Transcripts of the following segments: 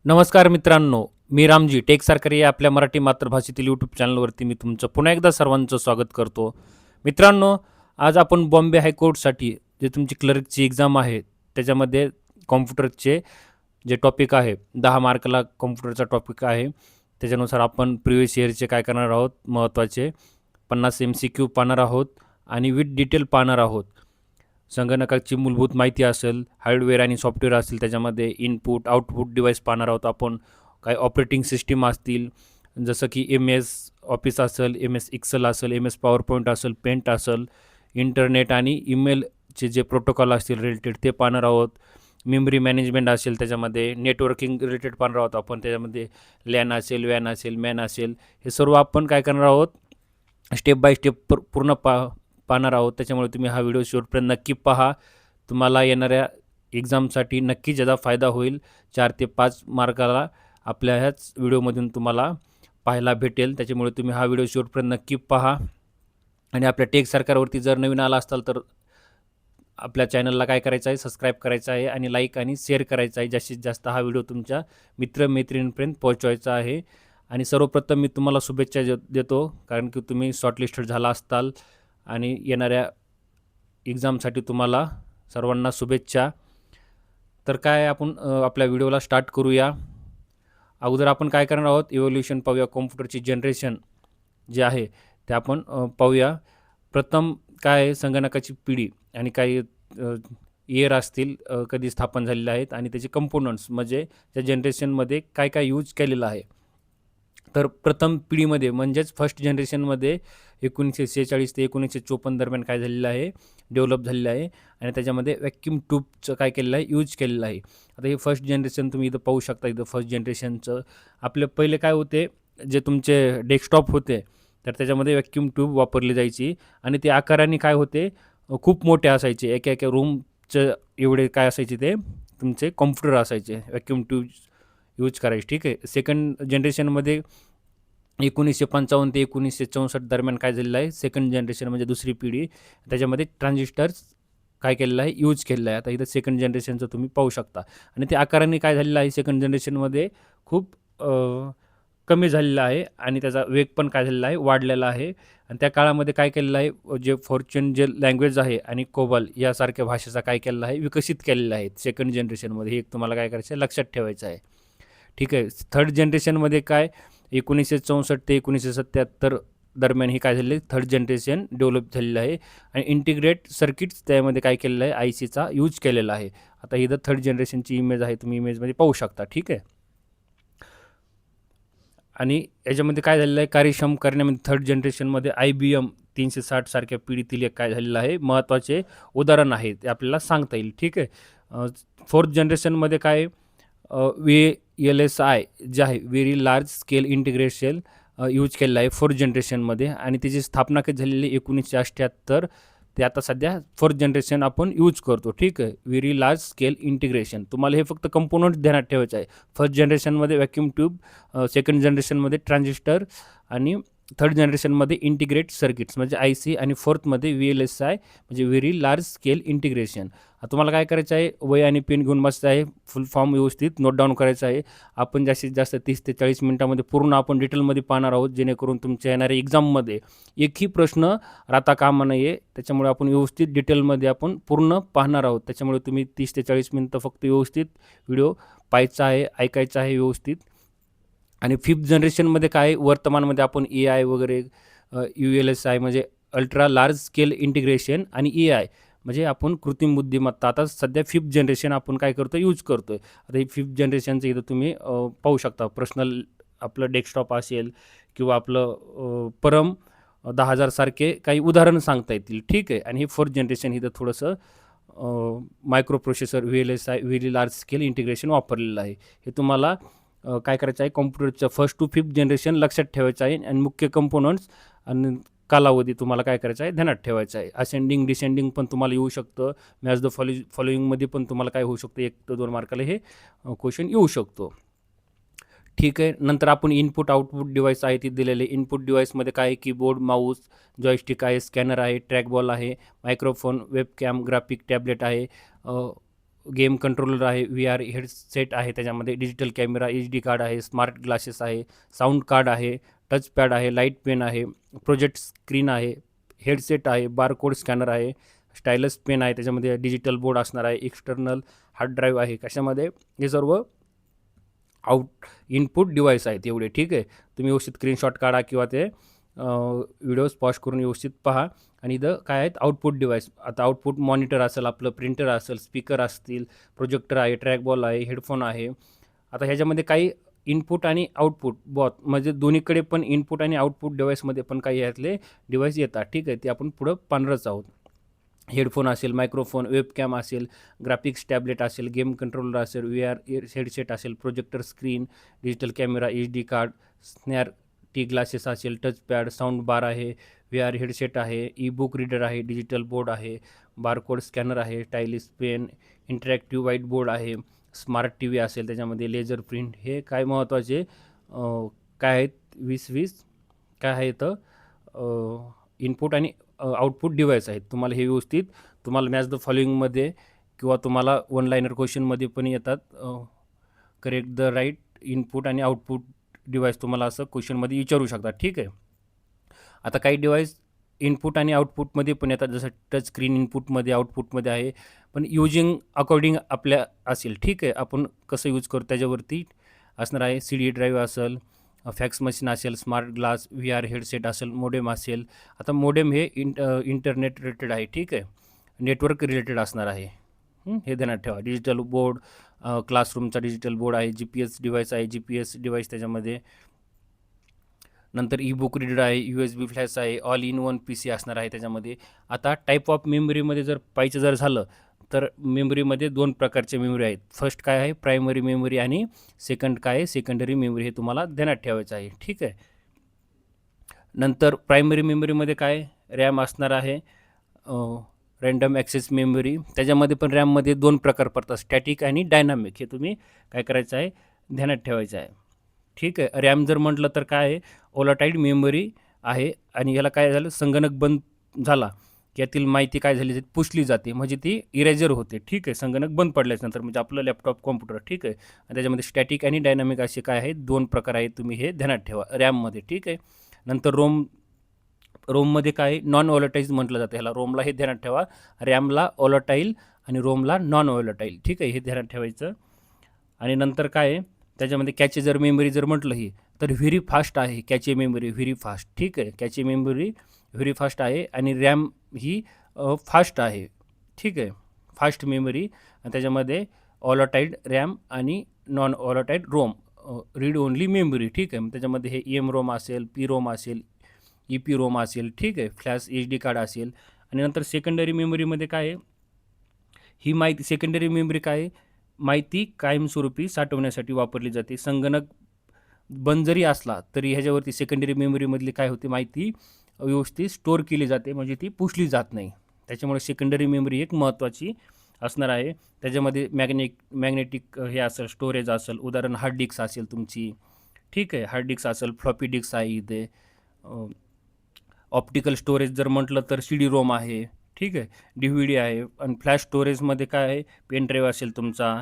नमस्कार मित्रांनो, मी रामजी टेक सरकारी या आपल्या मराठी मातृभाषेतील यूट्यूब चॅनलवरती मी तुमचं पुन्हा एकदा सर्वांचं स्वागत करतो. मित्रांनो, आज आपण बॉम्बे हायकोर्टसाठी जे तुमची क्लर्कची एक्झाम आहे, त्याच्यामध्ये कॉम्प्युटरचे जे टॉपिक आहे, 10 मार्कला कॉम्प्युटरचा टॉपिक आहे. त्याच्यानुसार आपण प्रिव्हियस इयरचे काय करणार आहोत, महत्त्वाचे 50 MCQ पाहणार आहोत आणि विथ डिटेल पाहणार आहोत. संगणकाची मूलभूत माहिती असेल, हार्डवेअर आणि सॉफ्टवेअर असेल, त्याच्यामध्ये इनपुट, आउटपुट डिव्हाइस पाहणार आहोत आपण. काही ऑपरेटिंग सिस्टीम असतील, जसं की MS ऑफिस असेल, MS एक्सेल असेल, MS पॉवरपॉईंट असेल, पेंट असेल, इंटरनेट आणि ईमेलचे जे प्रोटोकॉल असतील रिलेटेड ते पाहणार आहोत. मेमरी मॅनेजमेंट असेल, त्याच्यामध्ये नेटवर्किंग रिलेटेड पाहणार आहोत आपण. त्याच्यामध्ये लॅन असेल, वॅन असेल, मॅन असेल, हे सर्व आपण काय करणार आहोत, स्टेप बाय स्टेप पूर्ण पाहणार आहोत. त्याच्यामुळे तुम्ही हा व्हिडिओ शेवटपर्यंत नक्की पहा. तुम्हाला येणाऱ्या एक्झामसाठी नक्कीच याचा फायदा होईल. 4 ते 5 मार्काला आपल्या ह्याच व्हिडिओमधून तुम्हाला पाहायला भेटेल. त्याच्यामुळे तुम्ही हा व्हिडिओ शेवटपर्यंत नक्की पहा. आणि आपल्या टेक सरकारवरती जर नवीन आला असाल तर आपल्या चॅनलला काय करायचं आहे, सबस्क्राईब करायचं आहे आणि लाईक आणि शेअर करायचं आहे. जास्तीत जास्त हा व्हिडिओ तुमच्या मित्रमैत्रिणींपर्यंत पोहोचवायचा आहे. आणि सर्वप्रथम मी तुम्हाला शुभेच्छा देतो, कारण की तुम्ही शॉर्टलिस्टेड झाला असताल आणि येणाऱ्या एक्झामसाठी तुम्हाला सर्वांना शुभेच्छा. तर काय आपण आपल्या व्हिडिओला स्टार्ट करूया. अगोदर आपण काय करणार आहोत, इव्होल्युशन पाहूया. कॉम्प्युटरची जनरेशन जे आहे ते आपण पाहूया. प्रथम काय आहे, संगणकाची पिढी आणि काही इयर असतील कधी स्थापन झालेले आहेत आणि त्याचे कंपोनंट्स म्हणजे त्या जनरेशनमध्ये काय काय यूज केलेलं आहे. तर प्रथम पिढीमध्ये म्हणजेच फर्स्ट जनरेशनमध्ये 1946 ते 1954 दरम्यान काय झालेलं आहे, डेव्हलप झालेलं आहे आणि त्याच्यामध्ये व्हॅक्यूम ट्यूबचं काय केलेलं आहे, यूज केलेलं आहे. आता हे फर्स्ट जनरेशन तुम्ही इथं पाहू शकता. इथं फर्स्ट जनरेशनचं आपले पहिले काय होते, जे तुमचे डेस्कटॉप होते तर त्याच्यामध्ये व्हॅक्यूम ट्यूब वापरली जायची आणि ते आकाराने काय होते, खूप मोठे असायचे. एका एका रूमचं एवढे काय असायचे ते तुमचे कॉम्प्युटर असायचे, व्हॅक्यूम ट्यूब यूज करायचे. ठीक आहे. सेकंड जनरेशनमध्ये 1955 ते 1964 दरम्यान काय झालेलं आहे, सेकंड जनरेशन म्हणजे दुसरी पिढी, त्याच्यामध्ये ट्रान्झिस्टर्स काय केलेलं आहे, यूज केलेलं आहे. आता इथं सेकंड जनरेशनचं तुम्ही पाहू शकता आणि ते आकाराने काय झालेलं आहे, सेकंड जनरेशनमध्ये खूप कमी झालेलं आहे आणि त्याचा वेग पण काय झालेला आहे, वाढलेला आहे. आणि त्या काळामध्ये काय केलेलं आहे, जे फॉर्च्यून जे लँग्वेज आहे आणि कोबल यासारख्या भाषेचा काय केलेला आहे, विकसित केलेला आहे सेकंड जनरेशनमध्ये. हे एक तुम्हाला काय करायचं आहे, लक्षात ठेवायचं आहे. ठीक आहे. थर्ड जनरेशनमध्ये काय, 1964 ते 1977 दरम्यान ही काय झालेलं आहे, थर्ड जनरेशन डेव्हलप झालेलं आहे आणि इंटिग्रेट सर्किट्स त्यामध्ये काय केलेलं आहे, ICचा यूज केलेला आहे. आता इथं थर्ड जनरेशनची इमेज आहे, तुम्ही इमेजमध्ये पाहू शकता. ठीक आहे. आणि याच्यामध्ये काय झालेलं आहे, कार्यक्षम करण्यामध्ये थर्ड जनरेशनमध्ये IBM 360 सारख्या पिढीतील एक काय झालेलं आहे, महत्त्वाचे उदाहरण आहे, ते आपल्याला सांगता येईल. ठीक आहे. फोर्थ जनरेशनमध्ये काय, VLSI जे आहे, very large scale integration use केलेलं आहे फोर्थ जनरेशनमध्ये आणि त्याची स्थापना कधी झालेली 1978. ते आता सध्या फोर्थ जनरेशन आपण यूज करतो. ठीक आहे. Very large scale integration. तुम्हाला हे फक्त कंपोनंट ध्यानात ठेवायचं आहे. फर्स्ट जनरेशनमध्ये व्हॅक्यूम ट्यूब, सेकंड जनरेशनमध्ये ट्रान्झिस्टर आणि थर्ड जनरेशनमध्ये इंटिग्रेट सर्किट्स म्हणजे IC आणि फोर्थमध्ये VLSI म्हणजे व्हेरी लार्ज स्केल इंटिग्रेशन. तुम्हाला काय करायचं आहे, वही आणि पेन घेऊन बसायचं आहे, फुल फॉर्म व्यवस्थित नोट डाऊन करायचं आहे. आपण जास्तीत जास्त 30 ते 40 मिनिटामध्ये पूर्ण आपण डिटेलमध्ये पाहणार आहोत, जेणेकरून तुमच्या येणाऱ्या एक्झाममध्ये एकही प्रश्न राहता कामा नये. त्याच्यामुळे आपण व्यवस्थित डिटेलमध्ये आपण पूर्ण पाहणार आहोत. त्याच्यामुळे तुम्ही 30 ते 40 मिनिटं फक्त व्यवस्थित व्हिडिओ पाहायचा आहे, ऐकायचा आहे व्यवस्थित. आणि फिफ्थ जनरेशनमध्ये काय, वर्तमानमध्ये आपण AI वगैरे, ULSI म्हणजे अल्ट्रा लार्ज स्केल इंटिग्रेशन आणि AI म्हणजे आपण कृत्रिम बुद्धिमत्ता आता सध्या फिफ्थ जनरेशन आपण काय करतो, यूज करतो आहे. आता ही फिफ्थ जनरेशनचं इथं तुम्ही पाहू शकता. पर्सनल आपलं डेस्कटॉप असेल किंवा आपलं परम 10,000 सारखे काही उदाहरणं सांगता येतील. ठीक आहे. आणि हे फोर्थ जनरेशन इथं थोडंसं micro processor VLSI very large scale integration वापरलेलं आहे. हे तुम्हाला काय करायचं आहे, कॉम्प्युटरचं फर्स्ट टू फिफ्थ जनरेशन लक्षात ठेवायचं आहे आणि मुख्य कंपोनंट्स आणि कालावधी तुम्हाला काय करायचं आहे, ध्यानात ठेवायचं आहे. असेंडिंग डिसेंडिंग पण तुम्हाला येऊ शकतं. मॅच द फॉलोइंगमध्ये पण तुम्हाला काय होऊ शकतं, 1 ते 2 मार्काला हे क्वेश्चन येऊ शकतो. ठीक आहे. नंतर आपण इनपुट आउटपुट डिव्हाइस आहे ते दिलेले. इनपुट डिव्हाइसमध्ये काय आहे, कीबोर्ड, माऊस, जॉयस्टिक आहे, स्कॅनर आहे, ट्रॅकबॉल आहे, मायक्रोफोन, वेबकॅम, ग्राफिक टॅबलेट आहे, गेम कंट्रोलर आहे, VR हेडसेट आहे, त्याच्यामध्ये डिजिटल कॅमेरा, HD कार्ड आहे, स्मार्ट ग्लासेस आहे, साऊंड कार्ड आहे, टचपॅड आहे, लाईट पेन आहे, प्रोजेक्ट स्क्रीन आहे, हेडसेट आहे, बारकोड स्कॅनर आहे, स्टायलस पेन आहे, त्याच्यामध्ये डिजिटल बोर्ड असणार आहे, एक्सटर्नल हार्ड ड्राईव्ह आहे. कशामध्ये हे सर्व इनपुट डिव्हाइस आहेत एवढे. ठीक आहे, तुम्ही व्यवस्थित स्क्रीनशॉट काढा किंवा ते व्हिडिओज पॉज करून व्यवस्थित पहा. आणि इथं काय आहेत आउटपुट डिव्हाइस. आता आउटपुट मॉनिटर असेल, आपलं प्रिंटर असेल, स्पीकर असतील, प्रोजेक्टर आहे, ट्रॅकबॉल आहे, हेडफोन आहे. आता ह्याच्यामध्ये काही इनपुट आणि आउटपुट बॉथ म्हणजे दोन्हीकडे पण इनपुट आणि आउटपुट डिव्हाइसमध्ये पण काही यातले डिव्हाइस येतात. ठीक आहे, ते आपण पुढं पाहणारच आहोत. हेडफोन असेल, मायक्रोफोन, वेबकॅम असेल, ग्राफिक्स टॅबलेट असेल, गेम कंट्रोलर असेल, VR हेडसेट असेल, projector screen, digital camera, HD card, smart glasses असेल, टचपॅड, साऊंड बार आहे, VR हेडसेट आहे, ई-बुक रीडर आहे, डिजिटल बोर्ड आहे, बारकोड स्कॅनर आहे, stylus pen, interactive white board आहे, स्मार्ट TV असेल, त्याच्यामध्ये लेझर प्रिंट. हे काय महत्त्वाचे काय आहेत 20 काय आहे तर इनपुट आणि आउटपुट डिव्हाइस आहेत. तुम्हाला हे व्यवस्थित तुम्हाला मॅच द फॉलोइंगमध्ये किंवा तुम्हाला वन लाईनर क्वेश्चनमध्ये पण येतात. करेक्ट द राईट इनपुट आणि आउटपुट डिव्हाइस तुम्हाला असं क्वेश्चनमध्ये विचारू शकतात. ठीक आहे, आता काही डिव्हाइस इनपुट आणि आउटपुटमध्ये पण येतात, जसं टच स्क्रीन इनपुटमध्ये आउटपुटमध्ये आहे, पण युजिंग अकॉर्डिंग आपल्या असेल. ठीक आहे, आपण कसं यूज करू त्याच्यावरती असणार आहे. CD ड्राईव्ह असेल, फॅक्स मशीन असेल, स्मार्ट ग्लास, VR हेडसेट असेल, मोडेम असेल. आता मोडेम हे इंटरनेट रिलेटेड आहे. ठीक आहे, नेटवर्क रिलेटेड असणार आहे. हे ध्यानात ठेवा. डिजिटल बोर्ड, क्लासरूमचा डिजिटल बोर्ड आहे, GPS डिव्हाइस आहे, GPS डिव्हाइस त्याच्यामध्ये. नंतर ई-बुक रीडर आहे, USB फ्लॅश आहे, ऑल इन वन PC असणार आहे त्याच्यामध्ये. आता टाईप ऑफ मेमरीमध्ये जर पाहिजे जर झालं तर मेमरीमध्ये 2 प्रकारचे मेमरी आहेत. फर्स्ट काय आहे प्रायमरी मेमरी आणि सेकंड काय आहे सेकंडरी मेमरी. हे तुम्हाला ध्यानात ठेवायचं आहे. ठीक आहे, नंतर प्रायमरी मेमरीमध्ये काय रॅम असणार आहे, रँडम ॲक्सेस मेमरी. त्याच्यामध्ये पण रॅममध्ये 2 प्रकार पडतात, स्टॅटिक आणि डायनामिक. हे तुम्ही काय करायचं आहे ध्यानात ठेवायचं आहे. ठीक आहे, रॅम जर म्हटलं तर काय आहे ओलाटाईड मेमरी आहे आणि याला काय झालं संगणक बंद झाला की यातील माहिती काय झाली ती पुसली जाते, म्हणजे ती इरेजर होते. ठीक आहे, संगणक बंद पडल्यानंतर म्हणजे आपलं लॅपटॉप कॉम्प्युटर. ठीक आहे, आणि त्याच्यामध्ये स्टॅटिक आणि डायनामिक असे काय आहेत 2 प्रकार आहेत. तुम्ही हे ध्यानात ठेवा रॅममध्ये. ठीक आहे, नंतर रोममध्ये काय नॉन ओलाटाईज म्हटलं जातं ह्याला. रोमला हे ध्यानात ठेवा, रॅमला ओलाटाईल आणि रोमला नॉन ओलाटाईल. ठीक आहे, हे ध्यानात ठेवायचं. आणि नंतर काय त्याच्यामध्ये कॅचे जर मेमरी जर म्हटलं ही तर व्हेरी फास्ट आहे कॅचे मेमरी, व्हेरी फास्ट. ठीक आहे, कॅचे मेमरी व्हेरी फास्ट आहे आणि रॅम ही फास्ट आहे. ठीक आहे, फास्ट मेमरी. आणि त्याच्यामध्ये ओलाटाईड रॅम आणि non volatile ROM, read only memory. ठीक आहे, त्याच्यामध्ये हे EM-ROM असेल, PROM असेल, EPROM असेल. ठीक आहे, फ्लॅश HD कार्ड असेल. आणि नंतर सेकंडरी मेमरीमध्ये काय आहे ही माहिती, सेकंडरी मेमरी काय माहिती कायमस्वरूपी साठवण्यासाठी वापरली जाते. संगणक बंद जरी असला तरी ह्याच्यावरती सेकंडरी मेमरीमधली काय होते माहिती व्यवस्थित स्टोअर केली जाते, म्हणजे ती पुसली जात नाही. त्याच्यामुळे सेकंडरी मेमरी एक महत्त्वाची असणार आहे. त्याच्यामध्ये मॅग्नेटिक हे असेल, स्टोरेज असेल, उदाहरण हार्ड डिस्क असेल तुमची. ठीक आहे, हार्ड डिस्क असेल, फ्लॉपी डिस्क आहे इथे. ऑप्टिकल स्टोरेज जर म्हटलं तर CD-ROM आहे. ठीक आहे, DVD आहे. आणि फ्लॅश स्टोरेजमध्ये काय आहे पेन ड्राईव्ह असेल तुमचा,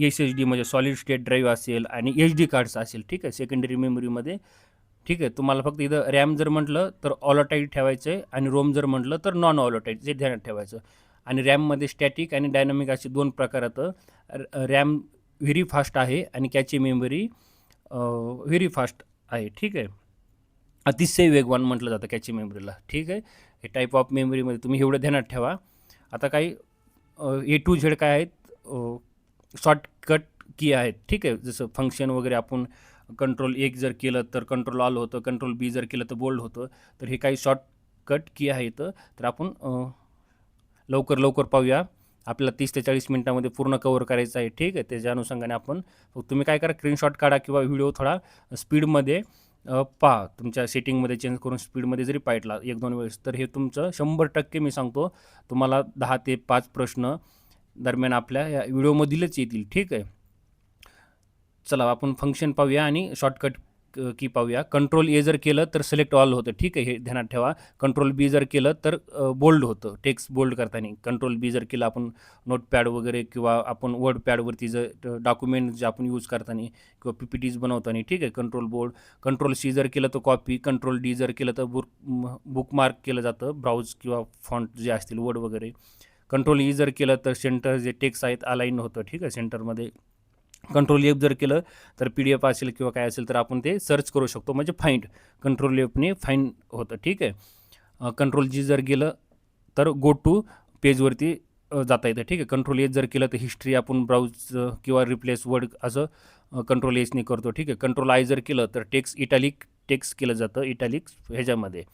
SSD म्हणजे सॉलिड स्टेट ड्राईव्ह असेल आणि HD कार्ड्स असेल. ठीक आहे, सेकंडरी मेमरीमध्ये. ठीक आहे, तुम्हाला फक्त इथं रॅम जर म्हटलं तर ऑलाटाईड ठेवायचं आहे आणि रोम जर म्हटलं तर नॉन ऑलाटाईड, जे ध्यानात ठेवायचं. आणि रॅममध्ये स्टॅटिक आणि डायनामिक असे 2 प्रकार आहेत. रॅम व्हेरी फास्ट आहे आणि कॅचे मेमरी व्हेरी फास्ट आहे. ठीक आहे, अतिशय वेगवान म्हटलं जातं कॅचे मेमरीला. ठीक आहे, हे टाईप ऑफ मेमरीमध्ये तुम्ही एवढं ध्यानात ठेवा. आता काही A to Z काय आहेत शॉर्टकट की आहेत. ठीक आहे, जसं फंक्शन वगैरे आपण कंट्रोल 1 जर केलं तर कंट्रोल ऑल होतं, कंट्रोल B जर केलं तर बोल्ड होतं. तर हे काही शॉर्टकट की आहेत. तर आपण लवकर पाहूया. आपल्याला 30 ते 40 मिनिटामध्ये पूर्ण कव्हर करायचं आहे. ठीक आहे, त्याच्या अनुषंगाने आपण तुम्ही काय करा स्क्रीनशॉट काढा किंवा व्हिडिओ थोडा स्पीडमध्ये पहा. तुमच्या सेटिंगमध्ये चेंज करून स्पीडमध्ये जरी पाहिटला 1-2 वेळेस तर हे तुमचं 100% मी सांगतो तुम्हाला 10 ते 5 प्रश्न दरम्यान आपल्या या व्हिडिओमधीलच येतील. ठीक आहे, चला आपण फंक्शन पाहूया आणि शॉर्टकट की पाहूया. कंट्रोल ए जर केलं तर सिलेक्ट ऑल होतं, ठीक आहे, हे ध्यानात ठेवा. कंट्रोल बी जर केलं तर बोल्ड होतं टेक्स्ट बोल्ड करताना. कंट्रोल बी जर केलं आपण नोटपॅड वगैरे किंवा आपण वर्ड पॅडवरती जर डॉक्युमेंट जे आपण यूज करताना किंवा PPTs बनवताना, ठीक आहे, कंट्रोल बोल्ड. कंट्रोल सी जर केलं तर कॉपी. कंट्रोल डी जर केलं तर बुकमार्क केलं जातं ब्राउज किंवा फॉन्ट जे असतील वर्ड वगैरे. कंट्रोल ई जर केलं तर सेंटर जे टेक्स्ट आहेत अलाइन होतं, ठीक आहे, सेंटरमध्ये. कंट्रोल एफ जर केलं तर PDF असेल किंवा काय असेल तर आपण ते सर्च करू शकतो, म्हणजे फाइंड. कंट्रोल एफने फाइंड होतं, ठीक आहे. कंट्रोल जी जर गेलं तर गो टू पेजवरती जाता येतं, ठीक आहे. कंट्रोल एच जर केलं तर हिस्ट्री आपण ब्राउज किंवा रिप्लेस वर्ड असं कंट्रोल एचने करतो, ठीक आहे. कंट्रोल आय जर केलं तर इटॅलिक टेक्स्ट केलं जातं, इटॅलिक ह्याच्यामध्ये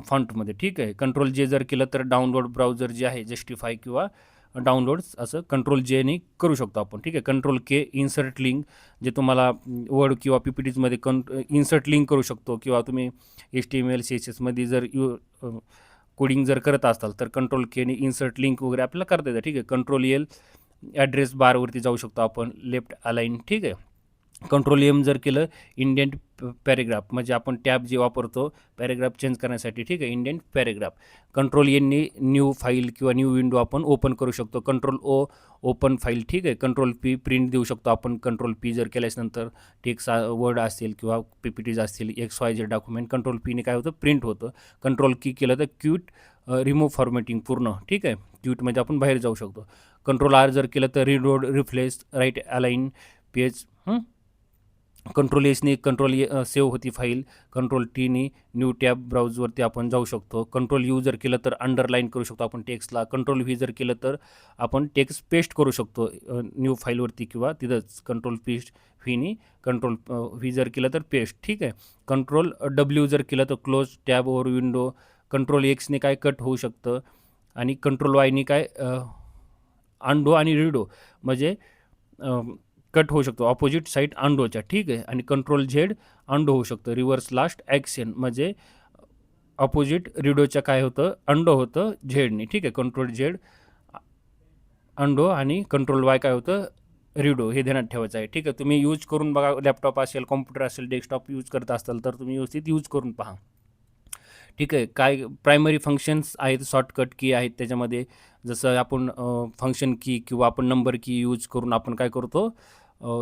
फॉन्टमध्ये, ठीक आहे. कंट्रोल जे जर केलं तर डाउनलोड ब्राउझर जे आहे जस्टिफाय किंवा डाउनलोड्स असं कंट्रोल जेने करू शकतो आपण, ठीक आहे. कंट्रोल के इन्सर्ट लिंक, जे तुम्हाला वर्ड किंवा PPTsमध्ये इन्सर्ट लिंक करू शकतो किंवा तुम्ही HTML CSSमध्ये जर कोडिंग जर करत असाल तर कंट्रोल केने इन्सर्ट लिंक वगैरे आपल्याला करता येतं, ठीक आहे. कंट्रोल एल ॲड्रेस बारवरती जाऊ शकतो आपण, लेफ्ट अलाइन, ठीक आहे. कंट्रोल एम जर केलं इंडेंट पॅरेग्राफ, म्हणजे आपण टॅब जे वापरतो पॅरेग्राफ चेंज करण्यासाठी, ठीक आहे, इंडेंट पॅरेग्राफ. कंट्रोल एनने न्यू फाईल किंवा न्यू विंडो आपण ओपन करू शकतो. कंट्रोल ओ ओपन फाईल, ठीक आहे. कंट्रोल पी प्रिंट देऊ शकतो आपण. कंट्रोल पी जर केल्याच्यानंतर टेक्स्ट वर्ड असेल किंवा PPTs असतील XYZ डॉक्युमेंट, कंट्रोल पीने काय होतं, प्रिंट होतं. कंट्रोल की केलं तर क्यूट रिमूव्ह फॉर्मॅटिंग पूर्ण, ठीक आहे. क्यूटमध्ये आपण बाहेर जाऊ शकतो. कंट्रोल आर जर केलं तर reload refresh right align page. Control एचने सेव्ह होती फाईल. कंट्रोल टीने न्यू टॅब ब्राउजवरती आपण जाऊ शकतो. कंट्रोल यू जर केलं तर अंडरलाईन करू शकतो आपण टेक्स्टला. कंट्रोल व्ही जर केलं तर आपण टेक्स्ट पेस्ट करू शकतो न्यू फाईलवरती किंवा तिथंच कंट्रोल पेस्ट व्हीनी. कंट्रोल व्ही जर केलं तर पेस्ट, ठीक आहे. कंट्रोल डब्ल्यू जर केलं तर close tab over window. Control एक्सने काय कट होऊ शकतं आणि कंट्रोल वायने काय अंडो आणि रिडो, म्हणजे कट होऊ शकतो ऑपोजिट साईड अंडोच्या, ठीक आहे. आणि कंट्रोल झेड अंडो होऊ शकतं, रिव्हर्स लास्ट ॲक्शन, म्हणजे ऑपोजिट रिडोच्या काय होतं, अंडो होतं झेडने, ठीक आहे. कंट्रोल झेड अंडो आणि कंट्रोल वाय काय होतं, रिडो, हे ध्यानात ठेवायचं आहे, ठीक आहे. तुम्ही यूज करून बघा, लॅपटॉप असेल, कॉम्प्युटर असेल, डेस्कटॉप यूज करत असाल तर तुम्ही व्यवस्थित यूज करून पहा, ठीक आहे. काय प्रायमरी फंक्शन्स आहेत, शॉर्टकट की आहेत त्याच्यामध्ये, जसं आपण फंक्शन की किंवा आपण नंबर की यूज करून आपण काय करतो,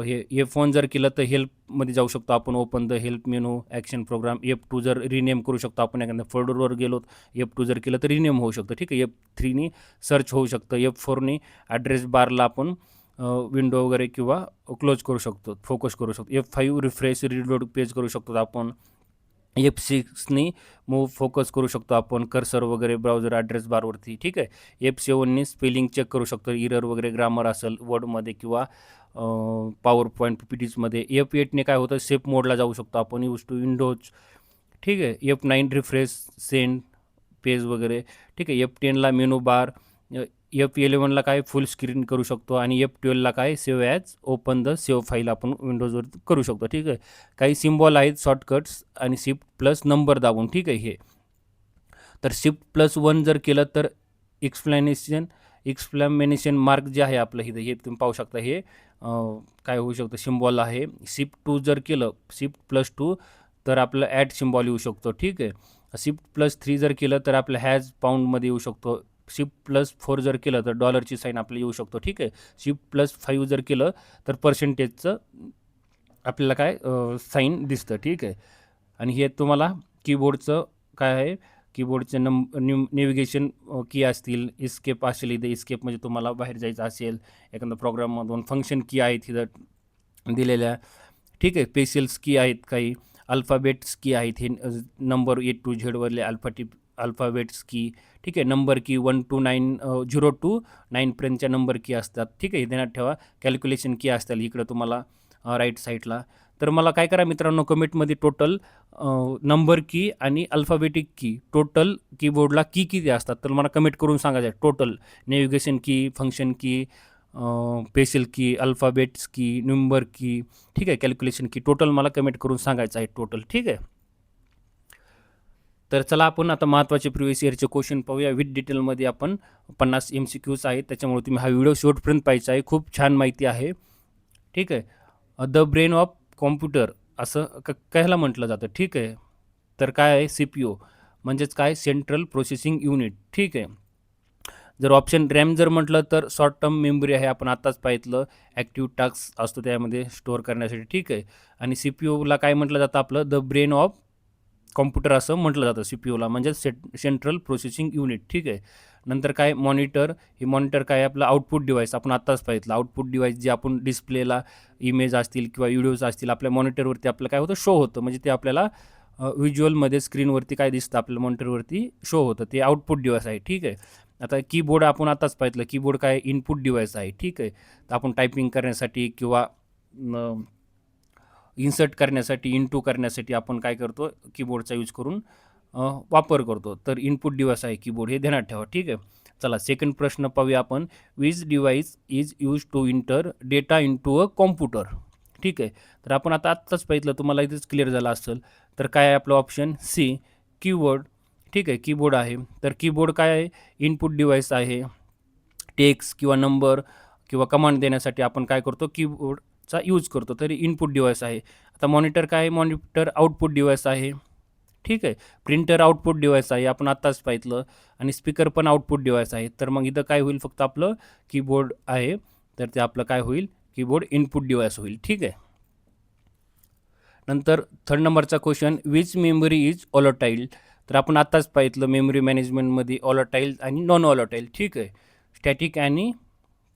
हे फोन जर केलं तर हेल्पमध्ये जाऊ शकतो आपण, open the help menu, action program. F2 जर रिनेम करू शकतो आपण, एखाद्या फोल्डरवर गेलो F2 जर केलं तर रिनेम होऊ शकतं, ठीक आहे. F3नी सर्च होऊ शकतं. F4नी ॲड्रेस बारला आपण विंडो वगैरे किंवा क्लोज करू शकतो, फोकस करू शकतो. F5 रिफ्रेश रीलोड पेज करू शकतो आपण. F6नी मूव्ह फोकस करू शकतो आपण, कर्सर वगैरे ब्राउझर ॲड्रेस बारवरती, ठीक आहे. F7नी स्पेलिंग चेक करू शकतो, इरर वगैरे ग्रामर असेल वर्डमध्ये किंवा पॉवर पॉईंट PPTsमध्ये. F8ने काय होतं, सेफ मोडला जाऊ शकतो आपण, यूज टू विंडोज, ठीक आहे. F9 रिफ्रेश सेंड पेज वगैरे, ठीक आहे. F10ला मेनू बार. F11ला काय फुल स्क्रीन करू शकतो आणि F12ला काय save as open the save file आपण विंडोजवर करू शकतो, ठीक आहे. काही सिम्बॉल आहेत शॉर्टकट्स आणि शिफ्ट प्लस नंबर दाबून, ठीक आहे. हे तर शिफ्ट प्लस 1 जर केलं तर एक्सप्लॅमेनेशन मार्क जे आहे आपलं इथं, हे तुम्ही पाहू शकता, हे काय होऊ शकतं, सिम्बॉल आहे. शिफ्ट 2 जर केलं, शिफ्ट प्लस 2, तर आपलं ॲट सिम्बॉल येऊ शकतो, ठीक आहे. शिफ्ट प्लस 3 जर केलं तर आपलं हॅज पाऊंडमध्ये येऊ शकतो. शिफ्ट प्लस 4 जर केलं तर डॉलरची साईन आपल्याला येऊ शकतो, ठीक आहे. शिफ्ट प्लस 5 जर केलं तर पर्सेंटेजचं आपल्याला काय साईन दिसतं, ठीक आहे. आणि हे तुम्हाला कीबोर्डचं काय आहे, कीबोर्डचे नेव्हिगेशन की असतील, इस्केप असेल, इथे इस्केप म्हणजे तुम्हाला बाहेर जायचं असेल एखादा प्रोग्राममधून. फंक्शन की आहेत इथं दिलेल्या, ठीक आहे. स्पेशल्स की आहेत, काही अल्फाबेट्स की आहेत, हे नंबर A to Z वरले अल्फाबेट्स की, ठीक आहे. नंबर की 1 to 9 0 to 9पर्यंतच्या नंबर की असतात, ठीक आहे, हे ध्यानात ठेवा. कॅल्क्युलेशन की असतात इकडं तुम्हाला राईट साईडला. तर मला काय करा मित्रांनो, कमेंटमध्ये टोटल नंबर की आणि अल्फाबेटिक की, टोटल कीबोर्डला की किती असतात तर मला कमेंट करून सांगायचं आहे. टोटल नेव्हिगेशन की, फंक्शन की, स्पेशल की, अल्फाबेट्स की, नंबर की, ठीक आहे, कॅल्क्युलेशन की, टोटल मला कमेंट करून सांगायचं आहे टोटल, ठीक आहे. तर चला आपण आता महत्त्वाचे प्रिव्हियस इयरचे क्वेश्चन पाहूया. विथ डिटेलमध्ये आपण 50 MCQs आहेत, त्याच्यामुळे तुम्ही हा व्हिडिओ शेवटपर्यंत पाहायचा आहे. खूप छान माहिती आहे, ठीक आहे. द ब्रेन ऑफ कॉम्प्युटर असं कायला म्हटलं जातं, ठीक आहे. तर काय आहे CPU म्हणजेच काय सेंट्रल प्रोसेसिंग युनिट, ठीक आहे. जर ऑप्शन रॅम जर म्हटलं तर शॉर्ट टर्म मेमरी आहे, आपण आत्ताच पाहितलं ॲक्टिव्ह टास्क असतो त्यामध्ये स्टोअर करण्यासाठी, ठीक आहे. आणि CPUला काय म्हटलं जातं, आपलं द ब्रेन ऑफ कॉम्प्युटर असं म्हटलं जातं CPUला, म्हणजे सेंट्रल प्रोसेसिंग युनिट, ठीक आहे. नंतर काय मॉनिटर, हे मॉनिटर काय आपलं आउटपुट डिव्हाइस, आपण आत्ताच पाहितलं आउटपुट डिव्हाइस जे आपण डिस्प्लेला इमेज असतील किंवा व्हिडिओज असतील आपल्या मॉनिटरवरती आपलं काय होतं शो होतं, म्हणजे ते आपल्याला व्हिज्युअलमध्ये स्क्रीनवरती काय दिसतं आपल्या मॉनिटरवरती शो होतं, ते आउटपुट डिव्हाइस आहे, ठीक आहे. आता कीबोर्ड आपण आताच पाहितलं, कीबोर्ड काय इनपुट डिव्हाइस आहे, ठीक आहे. तर आपण टायपिंग करण्यासाठी किंवा इन्सर्ट करण्यासाठी इनटू करण्यासाठी आपण काय करतो कीबोर्डचा यूज करून वापर करतो. तर इनपुट डिव्हाइस आहे कीबोर्ड, हे ध्यानात ठेवा, ठीक आहे. चला सेकंड प्रश्न पाहूया आपण. Which device is use to enter data into a computer, ठीक आहे. तर आपण आत्ताच पाहितलं, तुम्हाला इथेच क्लिअर झालं असेल. तर काय आहे आपलं ऑप्शन सी कीबोर्ड, ठीक आहे. कीबोर्ड आहे. तर कीबोर्ड काय आहे, इनपुट डिव्हाइस आहे. टेक्स्ट किंवा नंबर किंवा कमांड देण्यासाठी आपण काय करतो कीबोर्डचा यूज करतो, तरी इनपुट डिव्हाइस आहे. आता मॉनिटर काय आहे, मॉनिटर आउटपुट डिव्हाइस आहे, ठीक आहे. प्रिंटर आउटपुट डिव्हाइस आहे, आपण आत्ताच पाहितलं. आणि स्पीकर पण आउटपुट डिव्हाइस आहे. तर मग इथं काय होईल, फक्त आपलं कीबोर्ड आहे, तर ते आपलं काय होईल, कीबोर्ड इनपुट डिव्हाइस होईल, ठीक आहे. नंतर थर्ड नंबरचा क्वेश्चन, विच मेमरी इज ऑलोटाईल. तर आपण आत्ताच पाहितलं मेमरी मॅनेजमेंटमध्ये ऑलोटाईल आणि नॉन ऑलोटाईल, ठीक आहे. स्टॅटिक आणि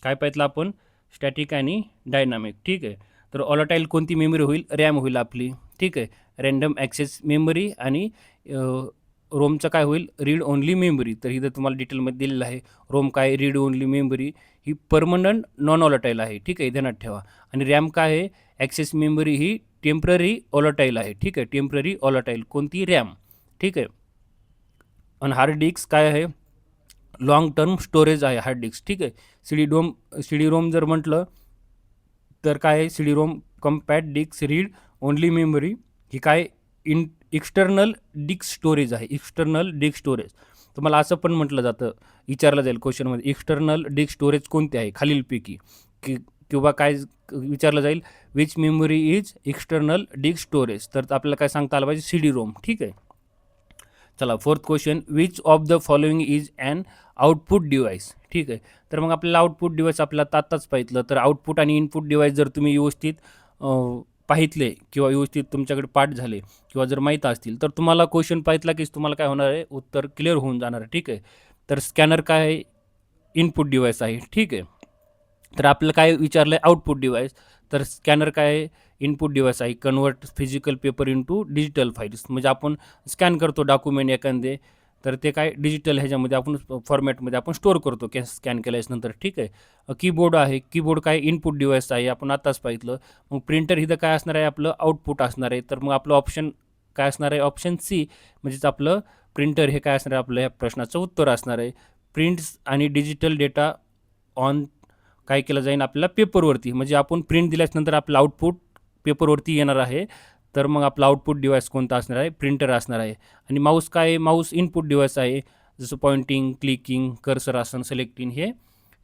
काय पाहितलं आपण, स्टॅटिक आणि डायनामिक, ठीक आहे. तर ऑलोटाईल कोणती मेमरी होईल, रॅम होईल आपली, ठीक आहे. रँडम ॲक्सेस मेमरी आणि रोमचं काय होईल, रीड ओनली मेमरी. तर इथं तुम्हाला डिटेलमध्ये दिलेलं आहे. रोम काय रीड ओनली मेमरी, ही परमनंट नॉन ऑलोटाईल आहे, ठीक आहे, ध्यानात ठेवा. आणि रॅम काय आहे, ॲक्सेस मेमरी ही टेम्पररी ऑलोटाईल आहे, ठीक आहे. टेम्पररी ऑलोटाईल कोणती, रॅम, ठीक आहे. आणि हार्ड डिस्क काय आहे, लॉंग टर्म स्टोरेज आहे हार्ड डिस्क, ठीक आहे. सी डी रोम जर म्हटलं तर काय आहे, C D ROM compact disc read only memory, ही काय एक्सटर्नल डिस्क स्टोरेज आहे, एक्सटर्नल डिस्क स्टोरेज. तुम्हाला असं पण म्हटलं जातं, विचारलं जाईल क्वेश्चनमध्ये, एक्सटर्नल डिस्क स्टोरेज कोणते आहे खालीलपैकी, किंवा काय विचारलं जाईल, which memory is external disk storage, तर आपल्याला काय सांगता आलं पाहिजे, सी डी रोम, ठीक आहे. चला fourth question, which of the following is an output device, ठीक आहे. तर मग आपल्याला आउटपुट डिव्हाइस आपल्याला आत्ताच पाहितलं, तर आउटपुट आणि इनपुट डिव्हाइस जर तुम्ही व्यवस्थित पाहितले किंवा व्यवस्थित तुमच्याकडे पाठ झाले किंवा जर माहीत असतील, तर तुम्हाला क्वेश्चन पाहितला की तुम्हाला काय होणार आहे, उत्तर क्लिअर होऊन जाणार आहे, ठीक आहे. तर स्कॅनर काय आहे, इनपुट डिव्हाइस आहे, ठीक आहे. तर आपलं काय विचारलं आहे, आउटपुट डिव्हाइस. तर स्कॅनर काय आहे, इनपुट डिव्हाइस आहे, convert physical paper into digital files, म्हणजे आपण स्कॅन करतो डॉक्युमेंट एखादे, तर ते काय डिजिटल ह्याच्यामध्ये आपण फॉर्मॅटमध्ये आपण स्टोअर करतो स्कॅन केल्यानंतर, ठीक आहे. कीबोर्ड आहे, कीबोर्ड काय इनपुट डिव्हाइस आहे, आपण आताच पाहितलं. मग प्रिंटर इथं काय असणार आहे, आपलं आउटपुट असणार आहे. तर मग आपलं ऑप्शन काय असणार आहे, ऑप्शन सी, म्हणजेच आपलं प्रिंटर हे काय असणार आहे, आपलं ह्या प्रश्नाचं उत्तर असणार आहे. प्रिंट्स आणि डिजिटल डेटा ऑन काय केलं जाईल, आपल्याला पेपरवरती, म्हणजे आपण प्रिंट दिल्यानंतर आपलं आउटपुट पेपरवरती येणार आहे. तर मग आपला आउटपुट डिव्हाइस कोणता असणार आहे, प्रिंटर असणार आहे. आणि माऊस काय आहे, माऊस इनपुट डिव्हाइस आहे, जसं पॉइंटिंग, क्लिकिंग, कर्सर आसन, सिलेक्टिंग हे,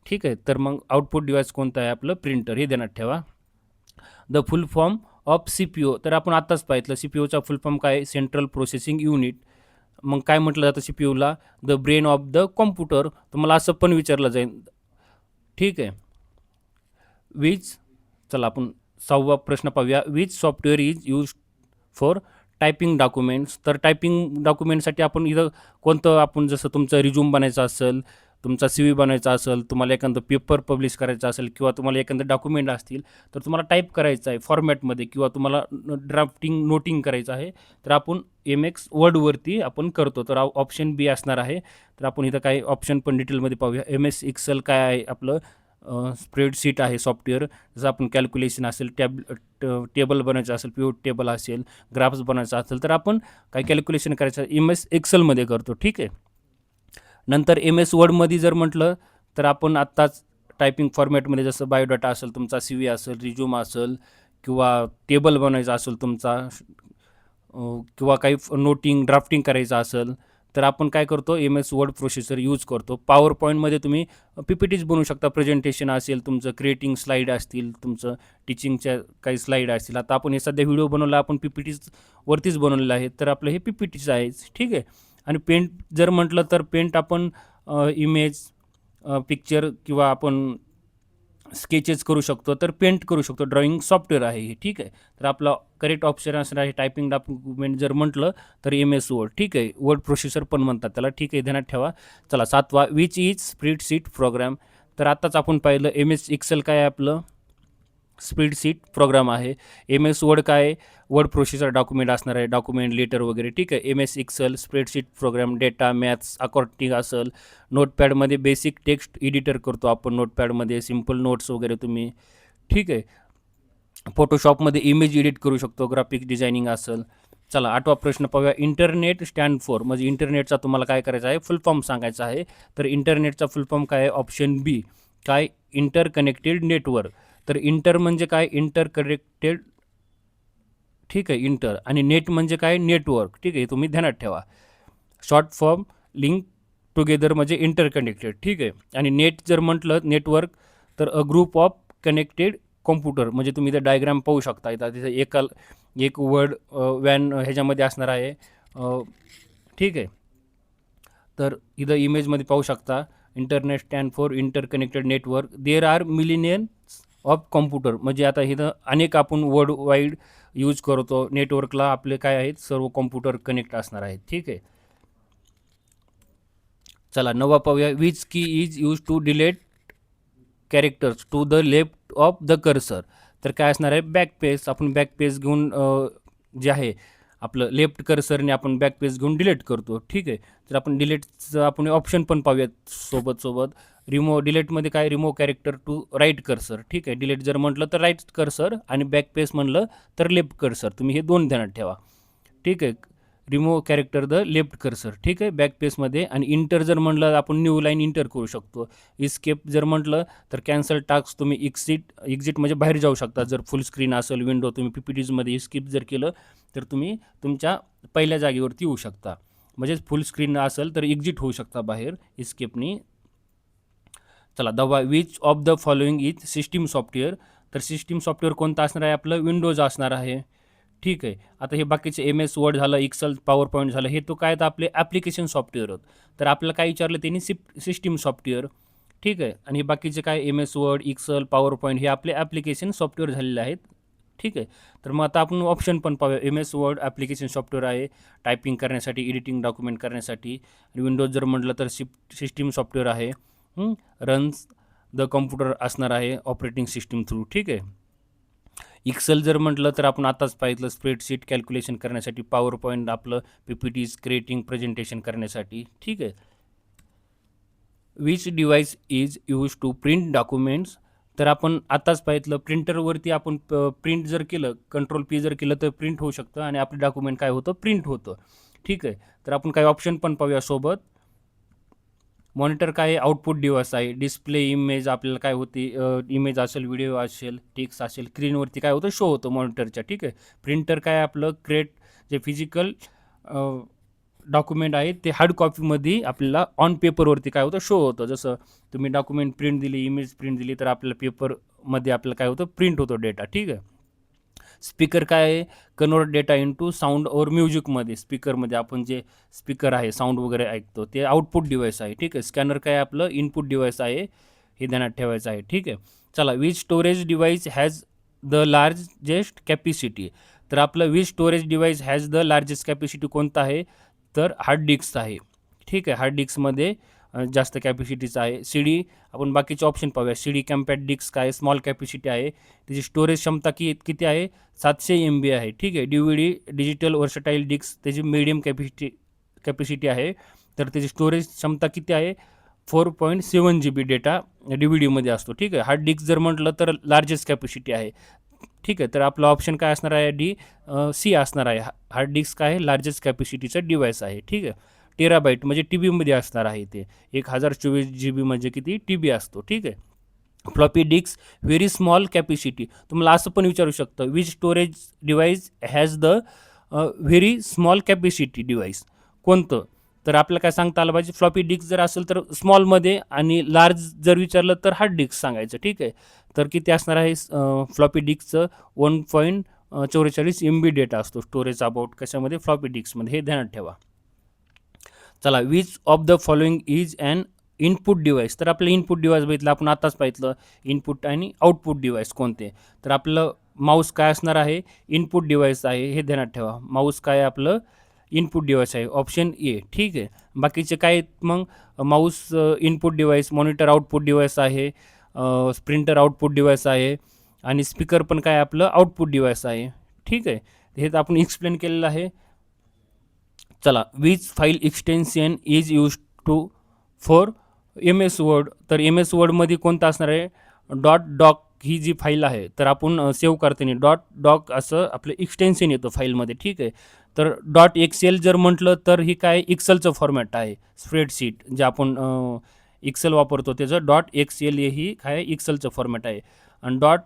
ठीक आहे. तर मग आउटपुट डिव्हाइस कोणतं आहे, आपलं प्रिंटर, हे ध्यानात ठेवा. The full form of CPU, तर आपण आत्ताच पाहितलं CPUचा फुल फॉर्म काय, सेंट्रल प्रोसेसिंग युनिट. मग काय म्हटलं जातं CPUला, the brain of the computer. तुम्हाला असं पण विचारलं जाईल, ठीक आहे. विच, चला आपण 6वा प्रश्न पाहूया, which software is use for typing documents. तर टायपिंग डॉक्युमेंटसाठी आपण इथं कोणतं, आपण जसं तुमचं रिझ्यूम बनायचं असेल, तुमचा CV बनायचा असेल, तुम्हाला एखादं पेपर पब्लिश करायचा असेल, किंवा तुम्हाला एखादं डॉक्युमेंट असतील, तर तुम्हाला टाईप करायचं आहे फॉर्मॅटमध्ये, किंवा तुम्हाला ड्राफ्टिंग नोटिंग करायचं आहे, तर आपण MS वर्डवरती आपण करतो. तर ऑप्शन बी असणार आहे. तर आपण इथं काही ऑप्शन पण डिटेलमध्ये पाहूया. MS एक्सेल काय आहे, आपलं स्प्रेडशीट आहे सॉफ्टवेअर, जसं आपण कॅल्क्युलेशन असेल, टेबल बनायचं असेल, पिव्होट टेबल असेल, ग्राफ्स बनायचं असेल, तर आपण काय कॅल्क्युलेशन करायचं MS एक्सेलमध्ये करतो, ठीक आहे. नंतर MS वर्डमध्ये जर म्हटलं, तर आपण आत्ताच टायपिंग फॉर्मॅटमध्ये, जसं बायोडाटा असेल, तुमचा CV असेल, रिझ्यूम असेल, किंवा टेबल बनायचा असेल तुमचा, किंवा काही नोटिंग ड्राफ्टिंग करायचं असेल, तर आपण काय करतो MS वर्ड प्रोसेसर यूज करतो. पॉवर पॉईंटमध्ये तुम्ही PPTज बनवू शकता. प्रेझेंटेशन असेल तुमचं, क्रिएटिंग स्लाईड असतील तुमचं, टीचिंगच्या काही स्लाईड असतील. आता आपण हे सध्या व्हिडिओ बनवला आपण PPTज वरतीच बनवलेलं आहे, तर आपलं हे PPTच आहे. ठीक आहे. आणि पेंट जर म्हटलं तर पेंट आपण इमेज, पिक्चर किंवा आपण स्केचेस करू शकतो, तर पेंट करू शकतो. ड्रॉइंग सॉफ्टवेअर आहे हे. ठीक आहे. तर आपला करेक्ट ऑप्शन असणार आहे टायपिंग डॉक्युमेंट जर म्हटलं तर MS वर्ड. ठीक आहे. वर्ड प्रोसेसर पण म्हणतात त्याला. ठीक आहे, ध्यानात ठेवा. चला 7वा, विच इज स्प्रेडशीट प्रोग्राम. तर आताच आपण पाहिलं MS एक्सेल काय आहे आपलं, स्प्रेडशीट प्रोग्राम आहे. MS वर्ड काय आहे, वर्ड प्रोसेसर डॉक्युमेंट असणार आहे, डॉक्युमेंट लेटर वगैरे. ठीक आहे. MS Excel spreadsheet program, data maths accounting असेल. नोटपॅडमध्ये बेसिक टेक्स्ट एडिटर करतो आपण नोटपॅडमध्ये, सिम्पल नोट्स वगैरे तुम्ही. ठीक आहे. फोटोशॉपमध्ये इमेज एडिट करू शकतो, ग्राफिक्स डिझायनिंग असेल. चला 8वा प्रश्न पाहूया. इंटरनेट स्टँड फॉर, म्हणजे इंटरनेटचा तुम्हाला काय करायचं आहे, फुल फॉर्म सांगायचा आहे. तर इंटरनेटचा फुल फॉर्म काय आहे, ऑप्शन बी काय, इंटरकनेक्टेड नेटवर्क. तर इंटर म्हणजे काय, इंटरकनेक्टेड. ठीक आहे, इंटर. आणि नेट म्हणजे काय, नेटवर्क. ठीक आहे, तुम्ही ध्यानात ठेवा. शॉर्ट फॉर्म लिंक टुगेदर म्हणजे इंटरकनेक्टेड. ठीक आहे. आणि नेट जर म्हटलं नेटवर्क, तर a group of connected computer, म्हणजे तुम्ही इथं डायग्राम पाहू शकता. इथं तिथे एक वर्ड वॅन ह्याच्यामध्ये असणार आहे. ठीक आहे. तर इथं इमेजमध्ये पाहू शकता, internet stand for interconnected network. There are millions of computer, म्हणजे आता इथं अनेक आपण वर्ल्ड वाईड यूज करतो नेटवर्कला. आपले काय आहेत, सर्व कॉम्प्युटर कनेक्ट असणार आहेत. ठीक आहे. चला 9वा पाहूया. Which key is use to delete characters to the left of the cursor. तर काय असणार आहे, बॅक पेज. आपण बॅक पेज घेऊन जे आहे आपलं लेफ्ट कर्सरने आपण बॅक पेज घेऊन डिलीट करतो. ठीक आहे. तर आपण डिलीटचं आपण ऑप्शन पण पाहूयात सोबत. डिलीटमध्ये काय, remove character to right cursor. ठीक आहे. डिलीट जर म्हटलं तर राईट कर्सर, आणि बॅक पेज म्हणलं तर लेफ्ट कर्सर. तुम्ही हे दोन ध्यानात ठेवा. ठीक आहे. Remove character the left cursor. ठीक आहे, बॅक पेजमध्ये. आणि इंटर जर म्हटलं आपण न्यू लाईन इंटर करू शकतो. इस्केप जर म्हटलं तर कॅन्सल टास्क, तुम्ही एक्झिट म्हणजे बाहेर जाऊ शकता. जर फुल स्क्रीन असेल विंडो, तुम्ही PPTजमध्ये स्किप जर केलं तर तुम्ही तुमच्या पहिल्या जागेवरती येऊ शकता. म्हणजे फुल स्क्रीन असेल तर एक्झिट होऊ शकता बाहेर इस्केपनी. चला 10वा, which of the following is system software. तर सिस्टीम सॉफ्टवेअर कोणतं असणार आहे, आपलं विंडोज असणार आहे. ठीक आहे. आता हे बाकीचे MS वर्ड झालं, एक्सेल, पॉवर पॉईंट झालं, हे तो काय तर आपले ॲप्लिकेशन सॉफ्टवेअर होत. तर आपल्याला काय विचारलं त्यांनी, सिस्टीम सॉफ्टवेअर. ठीक आहे. आणि हे बाकीचे काय, MS word, Excel, power point हे आपले ॲप्लिकेशन सॉफ्टवेअर झालेले आहेत. ठीक आहे. तर मग आता आपण ऑप्शन पण पाहूया. MS वर्ड ॲप्लिकेशन सॉफ्टवेअर आहे टायपिंग करण्यासाठी, एडिटिंग डॉक्युमेंट करण्यासाठी. आणि विंडोज जर म्हटलं तर सिस्टीम सॉफ्टवेअर आहे. रन्स द कॉम्प्युटर असणार आहे ऑपरेटिंग सिस्टीम थ्रू. ठीक आहे. एक्सेल जर म्हटलं तर आपण आताच पाहिलं, स्प्रेडशीट कॅल्क्युलेशन करण्यासाठी, पॉवर पॉईंट आपलं PPTज क्रिएटिंग प्रेझेंटेशन करण्यासाठी. ठीक आहे. Which device is use to print documents. तर आपण आताच पाहिलं, प्रिंटरवरती आपण प्रिंट जर केलं, Ctrl+P जर केलं तर प्रिंट होऊ शकतं, आणि आपलं डॉक्युमेंट काय होतं, प्रिंट होतं. ठीक आहे. तर आपण काही ऑप्शन पण पाहूया सोबत. मॉनिटर काय, आउटपुट डिव्हाइस आहे. डिस्प्ले इमेज आपल्याला काय होती, इमेज असेल, व्हिडिओ असेल, टेक्स्ट असेल, स्क्रीनवरती काय होतं, शो होतं मॉनिटरच्या. ठीक आहे. प्रिंटर काय आपलं जे फिजिकल डॉक्युमेंट आहे ते हार्ड कॉपीमध्ये आपल्याला ऑन पेपरवरती काय होतं, शो होतं. जसं तुम्ही डॉक्युमेंट प्रिंट दिली, इमेज प्रिंट दिली, तर आपल्याला पेपरमध्ये आपल्याला काय होतं, प्रिंट होतो डेटा. ठीक आहे. स्पीकर काय आहे, कन्वर्ट डेटा इंटू साऊंड और म्युझिकमध्ये. स्पीकरमध्ये आपण जे स्पीकर आहे साऊंड वगैरे ऐकतो ते आउटपुट डिव्हाइस आहे. ठीक आहे. स्कॅनर काय आपलं इनपुट डिव्हाइस आहे, हे ध्यानात ठेवायचं आहे. ठीक आहे. चला, which storage device has the largest capacity. तर आपलं which storage device has the largest capacity कोणतं आहे, तर हार्ड डिस्क आहे. ठीक आहे. हार्ड डिस्कमध्ये जास्त कॅपॅसिटीचं आहे. CD आपण बाकीचे ऑप्शन पाहूया. CD कॅम्पॅक्ट डिस्क काय, स्मॉल कॅपॅसिटी आहे. त्याची स्टोरेज क्षमता किती आहे, 700 MB आहे. ठीक आहे. DVD डिजिटल वर्सटाईल डिस्क त्याची मीडियम कॅपॅसिटी आहे. तर त्याची स्टोरेज क्षमता किती आहे, 4.7 GB डेटा DVDमध्ये असतो. ठीक आहे. हार्ड डिस्क जर म्हटलं तर लार्जेस्ट कॅपॅसिटी आहे. ठीक आहे. तर आपला ऑप्शन काय असणार आहे, C असणार आहे. हार्ड डिस्क काय आहे, लार्जेस्ट कॅपॅसिटीचं डिव्हाइस आहे. ठीक आहे. टेराबाईट म्हणजे TBमध्ये असणार आहे ते. 1024 GB म्हणजे किती, TB असतो. ठीक आहे. Floppy disk very small capacity. तुम्हाला असं पण विचारू शकतं, which storage device has the very small capacity device कोणतं. तर आपल्याला काय सांगता आलं पाहिजे, फ्लॉपी डिस्क जर असेल तर स्मॉलमध्ये, आणि लार्ज जर विचारलं तर हार्ड डिस्क सांगायचं. ठीक आहे. तर किती असणार आहे फ्लॉपी डिस्कचं 1.44 MB डेटा असतो स्टोरेज अबाउट कशामध्ये, फ्लॉपी डिस्कमध्ये, हे ध्यानात ठेवा. चला, which of the following is an input device. तर आपलं इनपुट डिव्हाइस बघितलं आपण आताच पाहिलं, इनपुट आणि आउटपुट डिव्हाइस कोणते. तर आपलं माऊस काय असणार आहे, इनपुट डिव्हाइस आहे, हे ध्यानात ठेवा. माऊस काय आपलं इनपुट डिव्हाइस आहे, ऑप्शन ए. ठीक आहे. बाकीचे काय मग, Mouse input device, monitor output device आहे, प्रिंटर आउटपुट डिव्हाइस आहे, आणि स्पीकर पण काय आपलं आउटपुट डिव्हाइस आहे. ठीक आहे. हे तर आपण एक्सप्लेन केलेलं आहे. चला, which file extension is use to for MS word. तर MS वर्डमध्ये कोणतं असणार आहे, डॉट डॉक ही जी फाईल आहे, तर आपण सेव्ह करताना डॉट डॉक असं आपलं एक्सटेन्शन येतं फाईलमध्ये. ठीक आहे. तर डॉट एक्सेल जर म्हटलं तर ही काय एक्सेलचं फॉर्मॅट आहे, स्प्रेडशीट जे आपण एक्सेल वापरतो त्याचं डॉट एक्सेल ही काय एक्सेलचं फॉर्मॅट आहे. आणि डॉट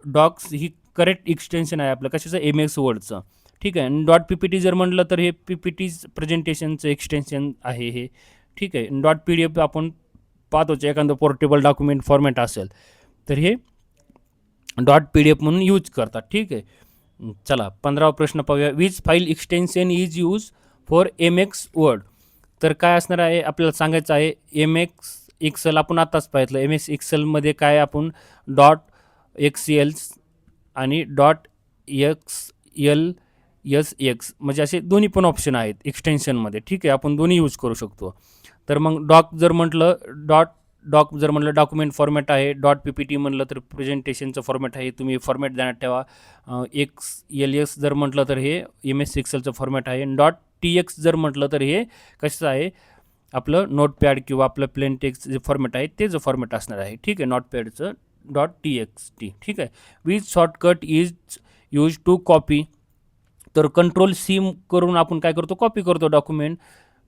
डॉक्स ही करेक्ट एक्सटेन्शन आहे आपलं कशाचं, MS वर्डचं. ठीक आहे. आणि डॉट PPT जर म्हटलं तर हे PPT प्रेझेंटेशनचं एक्सटेन्शन आहे हे. ठीक आहे. डॉट PDF आपण पाहतोच, एखादं पोर्टेबल डॉक्युमेंट फॉर्मॅट असेल तर हे डॉट PDF म्हणून यूज करतात. ठीक आहे. चला, 15वा प्रश्न पाहूया. Which file extension is use for MX word. तर काय असणार आहे, आपल्याला सांगायचं आहे MX एक्सेल आपण आताच पाहिलं. MS एक्सेलमध्ये काय आपण डॉट XL आणि डॉट XLSX म्हणजे असे दोन्ही पण ऑप्शन आहेत एक्सटेन्शनमध्ये. ठीक आहे. आपण दोन्ही यूज करू शकतो. तर मग डॉक जर म्हटलं डॉक्युमेंट फॉर्मॅट आहे, डॉट PPT म्हटलं तर प्रेझेंटेशनचं फॉर्मॅट आहे, तुम्ही फॉर्मॅट ध्यानात ठेवा. XLS जर म्हटलं तर हे MS एक्सेलचं फॉर्मॅट आहे. डॉट TX जर म्हटलं तर हे कसं आहे, आपलं नोटपॅड किंवा आपलं प्लेन टेक्स्ट जे फॉर्मॅट आहे ते जे फॉर्मॅट असणार आहे. ठीक आहे. नोटपॅडचं डॉट TXT. ठीक आहे. Which shortcut is use to copy. तर कंट्रोल-C करून आपण काय करतो, कॉपी करतो डॉक्युमेंट.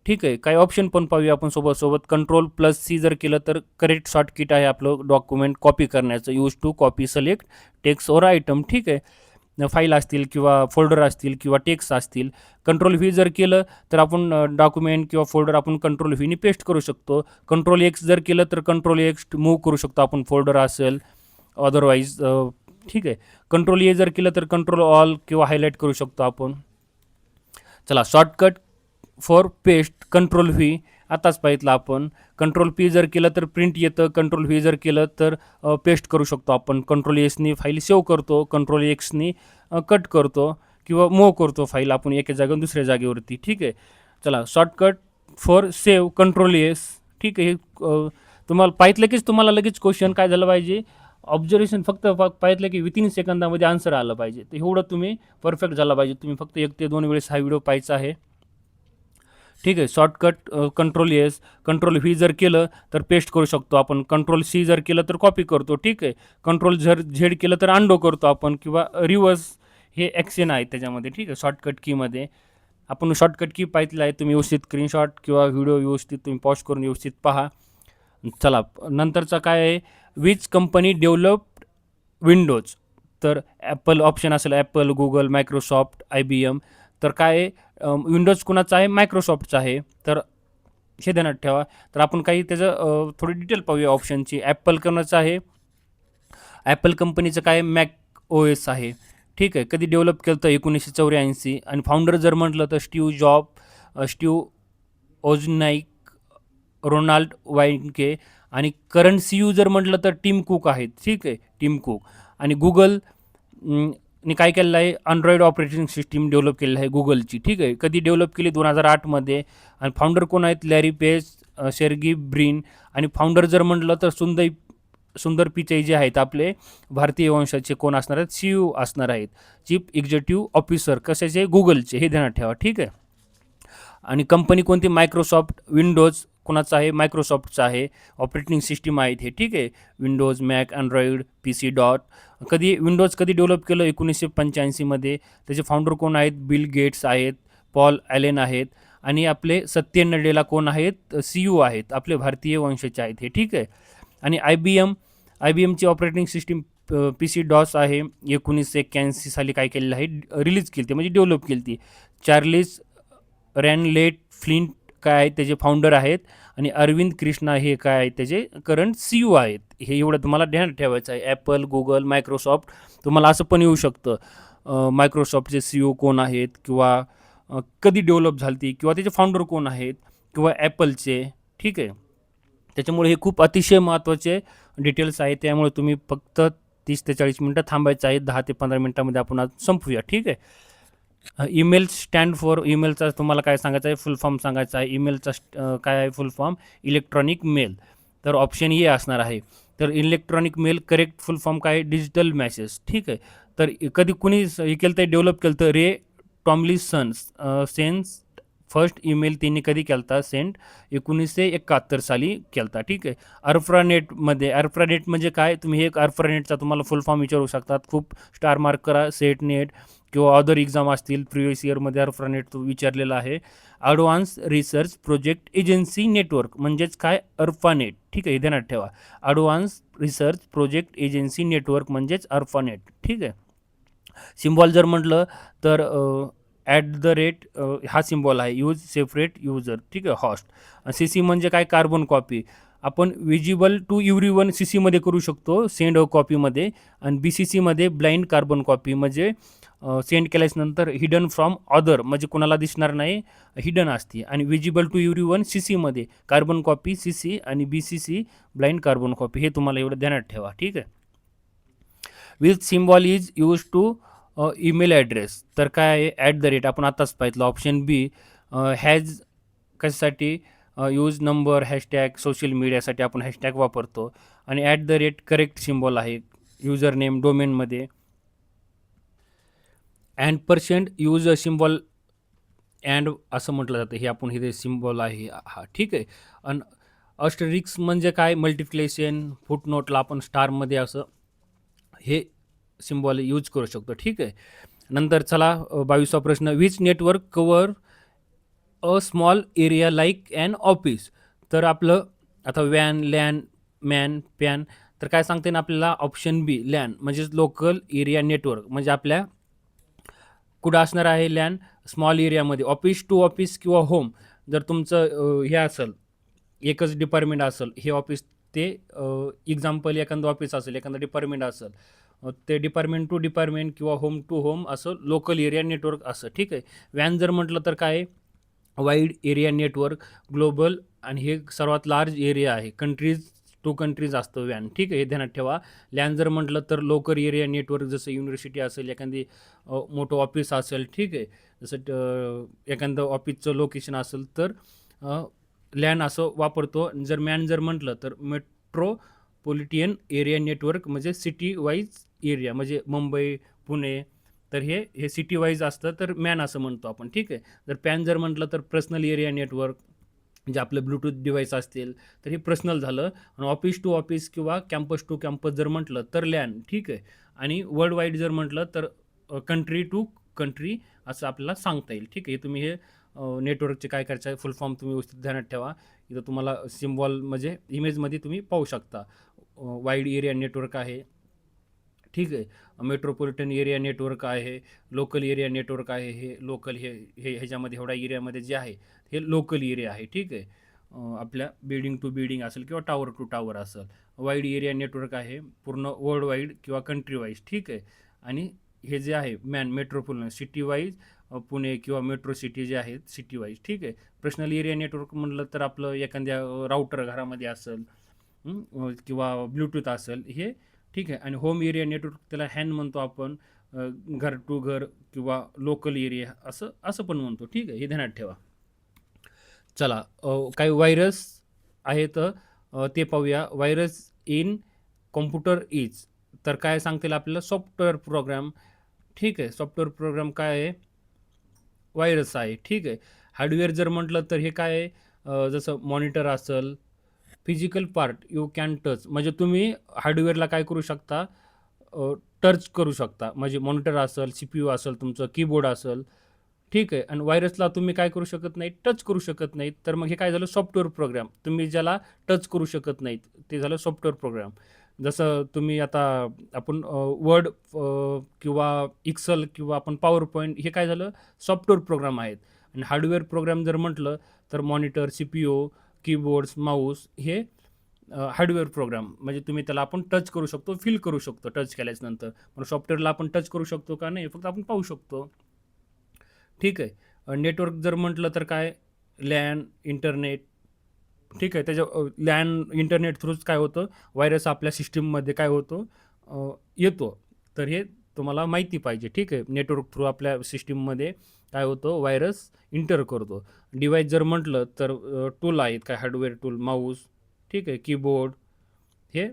ठीक आहे. काही ऑप्शन पण पाहूया आपण सोबत. Ctrl+C जर केलं तर करेक्ट शॉर्टकट आहे आपलं डॉक्युमेंट कॉपी करण्याचं. Use to copy select text or item. ठीक आहे. फाईल असतील किंवा फोल्डर असतील किंवा टेक्स्ट असतील. Ctrl-V जर केलं तर आपण डॉक्युमेंट किंवा फोल्डर आपण Ctrl-V पेस्ट करू शकतो. Ctrl-X जर केलं तर Ctrl-X मूव्ह करू शकतो आपण, फोल्डर असेल अदरवाईज. ठीक आहे. Ctrl-A जर केलं तर Ctrl ऑल किंवा हायलाईट करू शकतो आपण. चला, शॉर्टकट फॉर पेस्ट Ctrl-V आताच पाहिलं आपण. Ctrl-P जर केलं तर प्रिंट येतं, Ctrl-V जर केलं तर पेस्ट करू शकतो आपण. Ctrl-Sनी फाईल सेव्ह करतो, Ctrl-Xनी कट करतो किंवा मूव्ह करतो फाईल आपण एका जागेवरून दुसऱ्या जागेवरती. ठीक आहे. चला, शॉर्टकट फॉर सेव्ह Ctrl-S. ठीक आहे. तुम्हाला पाहिलं कीच तुम्हाला लगेच क्वेश्चन काय झालं पाहिजे, ऑब्झर्वेशन फक्त पाहिलं की विथिन सेकंदामध्ये आन्सर आलं पाहिजे. तर एवढं तुम्ही परफेक्ट झाला पाहिजे. तुम्ही फक्त 1 ते 2 वेळेस हा व्हिडिओ पाहायचा आहे. ठीक आहे. शॉर्टकट Ctrl-S, Ctrl-V जर केलं तर पेस्ट करू शकतो आपण. Ctrl-C जर केलं तर कॉपी करतो. ठीक आहे. Ctrl-Z केलं तर अनडो करतो आपण, किंवा रिव्हर्स हे ॲक्शन आहे त्याच्यामध्ये. ठीक आहे. शॉर्टकट कीमध्ये आपण शॉर्टकट की पाहिलं आहे. तुम्ही व्यवस्थित स्क्रीनशॉट किंवा व्हिडिओ व्यवस्थित तुम्ही पॉज करून व्यवस्थित पहा. चला, नंतरचा काय आहे, विच कंपनी डेव्हलप्ड विंडोज. तर ॲपल ऑप्शन असेल, ॲपल, गुगल, मायक्रोसॉफ्ट, IBM. तर काय आहे, विंडोज कुणाचा आहे, मायक्रोसॉफ्टचा आहे. तर हे ध्यानात ठेवा. तर आपण काही त्याचं थोडी डिटेल पाहूया ऑप्शनची. ॲपल कोणाचं आहे, ॲपल कंपनीचं काय मॅक OS आहे. ठीक आहे. कधी डेव्हलप केलं तर 1984. आणि फाउंडर जर म्हटलं तर स्टीव ओजनाईक, रोनाल्ड वाईनके. आणि करंट CEO जर म्हटलं तर टिम कुक आहेत. ठीक आहे. Team cook. आणि गुगल ने काय केलेलं आहे, अँड्रॉइड ऑपरेटिंग सिस्टीम डेव्हलप केलेलं आहे गुगलची. ठीक आहे. कधी डेव्हलप केली, 2008 मध्ये. आणि फाउंडर कोण आहेत, लॅरी पेज, सेर्गी ब्रिन. आणि फाउंडर जर म्हटलं तर सुंदर पिचाई जे आहेत आपले भारतीय वंशाचे कोण असणार आहेत, CEO असणार आहेत, चीफ एक्झिक्युटिव्ह ऑफिसर कशाचे, गुगलचे. हे ध्यानात ठेवा. ठीक आहे. आणि कंपनी कोणती, मायक्रोसॉफ्ट. विंडोज कोणाचा आहे, मायक्रोसॉफ्टचा आहे. ऑपरेटिंग सिस्टीम आहेत हे. ठीक आहे. Windows, Mac, Android, PC dot. Windows कधी डेव्हलप केलं, 1985 मध्ये. त्याचे फाउंडर कोण आहेत, बिल गेट्स आहेत, पॉल ॲलेन आहेत. आणि आपले सत्य नडेला कोण आहेत, CEO आहेत, आपले भारतीय वंशाचे आहेत हे. ठीक आहे. आणि IBMची ऑपरेटिंग सिस्टीम PC डॉस आहे. 1981 साली काय केलेलं आहे, रिलीज केली ती, म्हणजे डेव्हलप केली ती. चार्लिस रॅनलेट फ्लिंट काय आहे त्याचे फाउंडर आहेत आणि अरविंद कृष्णा हे काय आहे त्याचे करंट CEO आहेत. हे एवढं तुम्हाला ध्यानात ठेवायचं आहे. ॲपल, Google, Microsoft तुम्हाला असं पण येऊ शकतं. Microsoftचे CEO कोण आहेत किंवा कधी डेव्हलप झाली किंवा त्याचे फाउंडर कोण आहेत किंवा ॲपलचे, ठीक आहे. त्याच्यामुळे हे खूप अतिशय महत्त्वाचे डिटेल्स आहेत. त्यामुळे तुम्ही फक्त 30 ते 40 मिनिटं थांबायचं आहे. 10 ते 15 मिनिटामध्ये आपण आज संपवूया, ठीक आहे. ईमेल स्टँड फॉर ईमेलचा तुम्हाला काय सांगायचं आहे, फुल फॉर्म सांगायचा आहे. ईमेलचा काय आहे फुल फॉर्म? Electronic mail. तर ऑप्शन ए असणार आहे. तर electronic mail correct full form काय आहे? डिजिटल मेसेज, ठीक आहे. तर कधी कुणी हे केलं तर डेव्हलप केलं तर रे टॉमलिन्सन सेन्स फर्स्ट ईमेल त्यांनी कधी केलता सेंड 1971 साली केलता, ठीक आहे. अल्फ्रानेट म्हणजे काय? तुम्ही एक अल्फ्रानेटचा तुम्हाला फुल फॉर्म विचारू शकतात. खूप स्टार मार्क करा. सेट नेट किंवा अदर एक्झाम असतील प्रिव्हियस इयरमध्ये अल्फ्रानेट तो विचारलेला आहे. Advance research project agency network म्हणजेच काय? अर्फानेट, ठीक आहे. हे ध्यानात ठेवा. Advance research project agency network म्हणजेच अर्फानेट, ठीक आहे. सिम्बॉल जर म्हटलं तर @ हा सिम्बॉल आहे. यूज सेपरेट युजर, ठीक आहे. हॉस्ट. CC म्हणजे काय? Carbon copy. आपण विजिबल टू एव्हरीवन CCमध्ये करू शकतो, सेंड कॉपीमध्ये. आणि BCCमध्ये ब्लाइंड कार्बन कॉपी म्हणजे सेंड केल्यानंतर हिडन फ्रॉम अदर म्हणजे कोणाला दिसणार नाही, हिडन असते. आणि विजिबल टू एव्हरीवन CCमध्ये कार्बन कॉपी CC आणि BCC ब्लाइंड कार्बन कॉपी. हे तुम्हाला एवढं ध्यानात ठेवा, ठीक आहे. Which symbol is use to email address. तर काय आहे? @ आपण आताच पाहितलं. ऑप्शन बी हॅज कशासाठी? यूज नंबर, हॅशटॅग, सोशल मीडियासाठी आपण हॅशटॅग वापरतो. आणि @ करेक्ट सिम्बॉल आहे युजर नेम डोमेनमध्ये. %% यूज सिम्बॉल अँड असं म्हटलं जातं. हे आपण हे सिम्बॉल आहे हा, ठीक आहे. आणि अस्टरिक्स म्हणजे काय? मल्टिप्लिकेशन. फुटनोटला आपण स्टारमध्ये असं हे सिम्बॉल यूज करू शकतो, ठीक आहे. नंतर चला 22वा प्रश्न. Which network cover a small area like an office. तर आपलं आता वॅन, लॅन, मॅन, पॅन. तर काय सांगते ना आपल्याला? ऑप्शन बी लॅन म्हणजेच लोकल एरिया नेटवर्क. म्हणजे आपल्या कुठं असणार आहे लॅन? स्मॉल एरियामध्ये. ऑफिस टू ऑफिस किंवा होम. जर तुमचं हे असेल, एकच डिपार्टमेंट असेल, हे ऑफिस ते एक्झाम्पल एखादं ऑफिस असेल, एखादं डिपार्टमेंट असेल, ते डिपार्टमेंट टू डिपार्टमेंट किंवा होम टू होम असं लोकल एरिया नेटवर्क असं, ठीक आहे. वॅन जर म्हटलं तर काय? Wide area network global. आणि हे सर्वात लार्ज एरिया आहे. कंट्रीज टू कंट्रीज असतं वॅन, ठीक आहे. हे ध्यानात ठेवा. लॅन जर म्हटलं तर लोकल एरिया नेटवर्क, जसं युनिव्हर्सिटी असेल, एखादी मोठं ऑफिस असेल, ठीक आहे. जसं एखादं ऑफिसचं लोकेशन असेल तर लॅन असं वापरतो. जर मॅन जर म्हटलं तर मेट्रोपॉलिटियन एरिया नेटवर्क म्हणजे सिटी वाईज एरिया म्हणजे मुंबई, पुणे. तर हे सिटी वाईज असतं तर मॅन असं म्हणतो आपण, ठीक आहे. जर पॅन जर म्हटलं तर पर्सनल एरिया नेटवर्क म्हणजे आपलं ब्लूटूथ डिव्हाइस असतील तर हे पर्सनल झालं. आणि ऑफिस टू ऑफिस किंवा कॅम्पस टू कॅम्पस जर म्हटलं तर लॅन, ठीक आहे. आणि वर्ल्ड वाईड जर म्हटलं तर कंट्री टू कंट्री असं आपल्याला सांगता येईल, ठीक आहे. तुम्ही हे नेटवर्कचे काय करायचं आहे फुल फॉर्म तुम्ही व्यवस्थित ध्यानात ठेवा. इथं तुम्हाला सिम्बॉल म्हणजे इमेजमध्ये तुम्ही पाहू शकता. वाईड एरिया नेटवर्क आहे, ठीक आहे. मेट्रोपॉलिटन एरिया नेटवर्क आहे, लोकल एरिया नेटवर्क आहे. हे लोकल ह्याच्यामध्ये एवढ्या एरियामध्ये जे आहे हे लोकल एरिया आहे, ठीक आहे. आपल्या बिल्डिंग टू बिल्डिंग असेल किंवा टॉवर टू टॉवर असेल. वाईड एरिया नेटवर्क आहे पूर्ण वर्ल्ड वाईड किंवा कंट्री वाईज, ठीक आहे. आणि हे जे आहे मेट्रोपॉलिटन सिटी वाईज पुणे किंवा मेट्रो सिटी जे आहेत सिटी वाईज, ठीक आहे. पर्सनल एरिया नेटवर्क म्हटलं तर आपलं एखाद्या राऊटर घरामध्ये असेल किंवा ब्लूटूथ असेल हे, ठीक आहे. आणि होम एरिया नेटवर्क त्याला हॅन म्हणतो आपण, घर टू घर किंवा लोकल एरिया असं असं पण म्हणतो, ठीक आहे. हे ध्यानात ठेवा. चला काही व्हायरस आहेत ते पाहूया. Virus in computer is. तर काय सांगतील आपल्याला? सॉफ्टवेअर प्रोग्राम, ठीक आहे. सॉफ्टवेअर प्रोग्राम काय आहे? व्हायरस आहे, ठीक आहे. हार्डवेअर जर म्हटलं तर हे काय आहे? जसं मॉनिटर असेल, physical part you can touch म्हणजे तुम्ही हार्डवेअरला काय करू शकता? टच करू शकता. म्हणजे मॉनिटर असेल, CPU असेल, तुमचं कीबोर्ड असेल, ठीक आहे. आणि व्हायरसला तुम्ही काय करू शकत नाही? टच करू शकत नाहीत. तर मग हे काय झालं? Software program. तुम्ही ज्याला टच करू शकत नाहीत ते झालं सॉफ्टवेअर प्रोग्राम. जसं तुम्ही आता आपण वर्ड किंवा एक्सेल किंवा आपण पॉवर पॉईंट हे काय झालं? सॉफ्टवेअर प्रोग्राम आहेत. आणि हार्डवेअर प्रोग्राम जर म्हटलं तर मॉनिटर, CPU, कीबोर्ड्स, माऊस हे हार्डवेअर प्रोग्राम म्हणजे तुम्ही त्याला आपण टच करू शकतो, फील करू शकतो टच केल्याच्यानंतर. पण सॉफ्टवेअरला आपण टच करू शकतो का नाही, फक्त आपण पाहू शकतो. ठीक आहे. नेटवर्क जर म्हटलं तर काय, लॅन, इंटरनेट. ठीक आहे. त्याच्या लॅन इंटरनेट थ्रूच काय होतं, व्हायरस आपल्या सिस्टीममध्ये काय होतो, येतो. तर हे तुम्हाला माहिती पाहिजे. ठीक आहे. नेटवर्क थ्रू आपल्या सिस्टीममध्ये काय होतं, व्हायरस इंटर करतो. डिव्हाइस जर म्हटलं तर टूल आहेत काय, हार्डवेअर टूल, माऊस, ठीक आहे, कीबोर्ड, हे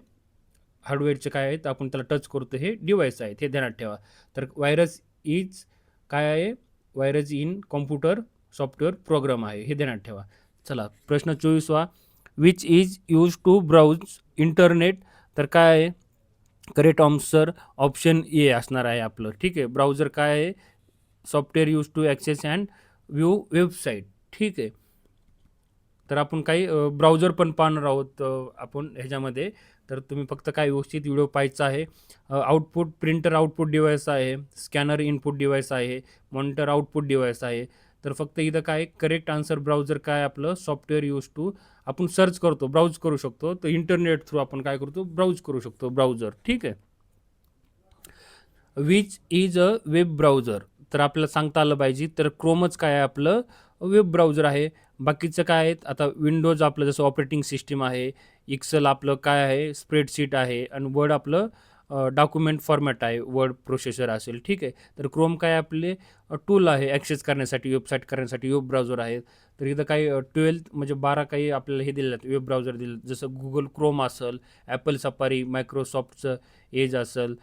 हार्डवेअरचे काय आहेत, आपण त्याला टच करतो, हे डिव्हाइस आहेत, हे ध्यानात ठेवा. तर व्हायरस इज काय आहे, virus in computer software program आहे, हे ध्यानात ठेवा. चला प्रश्न 24वा, which is use to browse internet. तर काय आहे, करेक्ट आन्सर ऑप्शन ए असणार आहे आपलं. ठीक आहे. ब्राउझर काय आहे, software use to access and view website. ठीक आहे. तर आपण काही ब्राउझर पण पाहणार आहोत आपण ह्याच्यामध्ये. तर तुम्ही फक्त काय व्यवस्थित व्हिडिओ पाहायचा आहे. आउटपुट प्रिंटर आउटपुट डिव्हाइस आहे, स्कॅनर इनपुट डिव्हाइस आहे, मॉनिटर आउटपुट डिव्हाइस आहे. तर फक्त इथं काय करेक्ट आन्सर ब्राउझर काय आपलं, सॉफ्टवेअर यूज टू आपण सर्च करतो, ब्राउज करू शकतो. तर इंटरनेट थ्रू आपण काय करतो, ब्राउज करू शकतो, ब्राउझर. ठीक आहे. Which is a web browser. तर आपल्याला सांगता आलं पाहिजे. तर क्रोमच काय आहे आपलं, वेब ब्राउझर आहे. बाकीचं काय आहेत, आता विंडोज आपलं जसं ऑपरेटिंग सिस्टीम आहे, एक्सेल आपलं काय आहे, स्प्रेडशीट आहे, आणि वर्ड आपलं डॉक्युमेंट फॉर्मॅट आहे, वर्ड प्रोसेसर असेल. ठीक आहे. तर क्रोम काय आपले टूल आहे, ॲक्सेस करण्यासाठी, वेबसाईट करण्यासाठी वेब ब्राउझर आहे. तर इथं काही 12 म्हणजे 12 काही आपल्याला हे दिलेलं आहेत, वेब ब्राउझर दिलं, जसं गुगल क्रोम असेल, ॲपल सफारी, मायक्रोसॉफ्टचं एज असेल,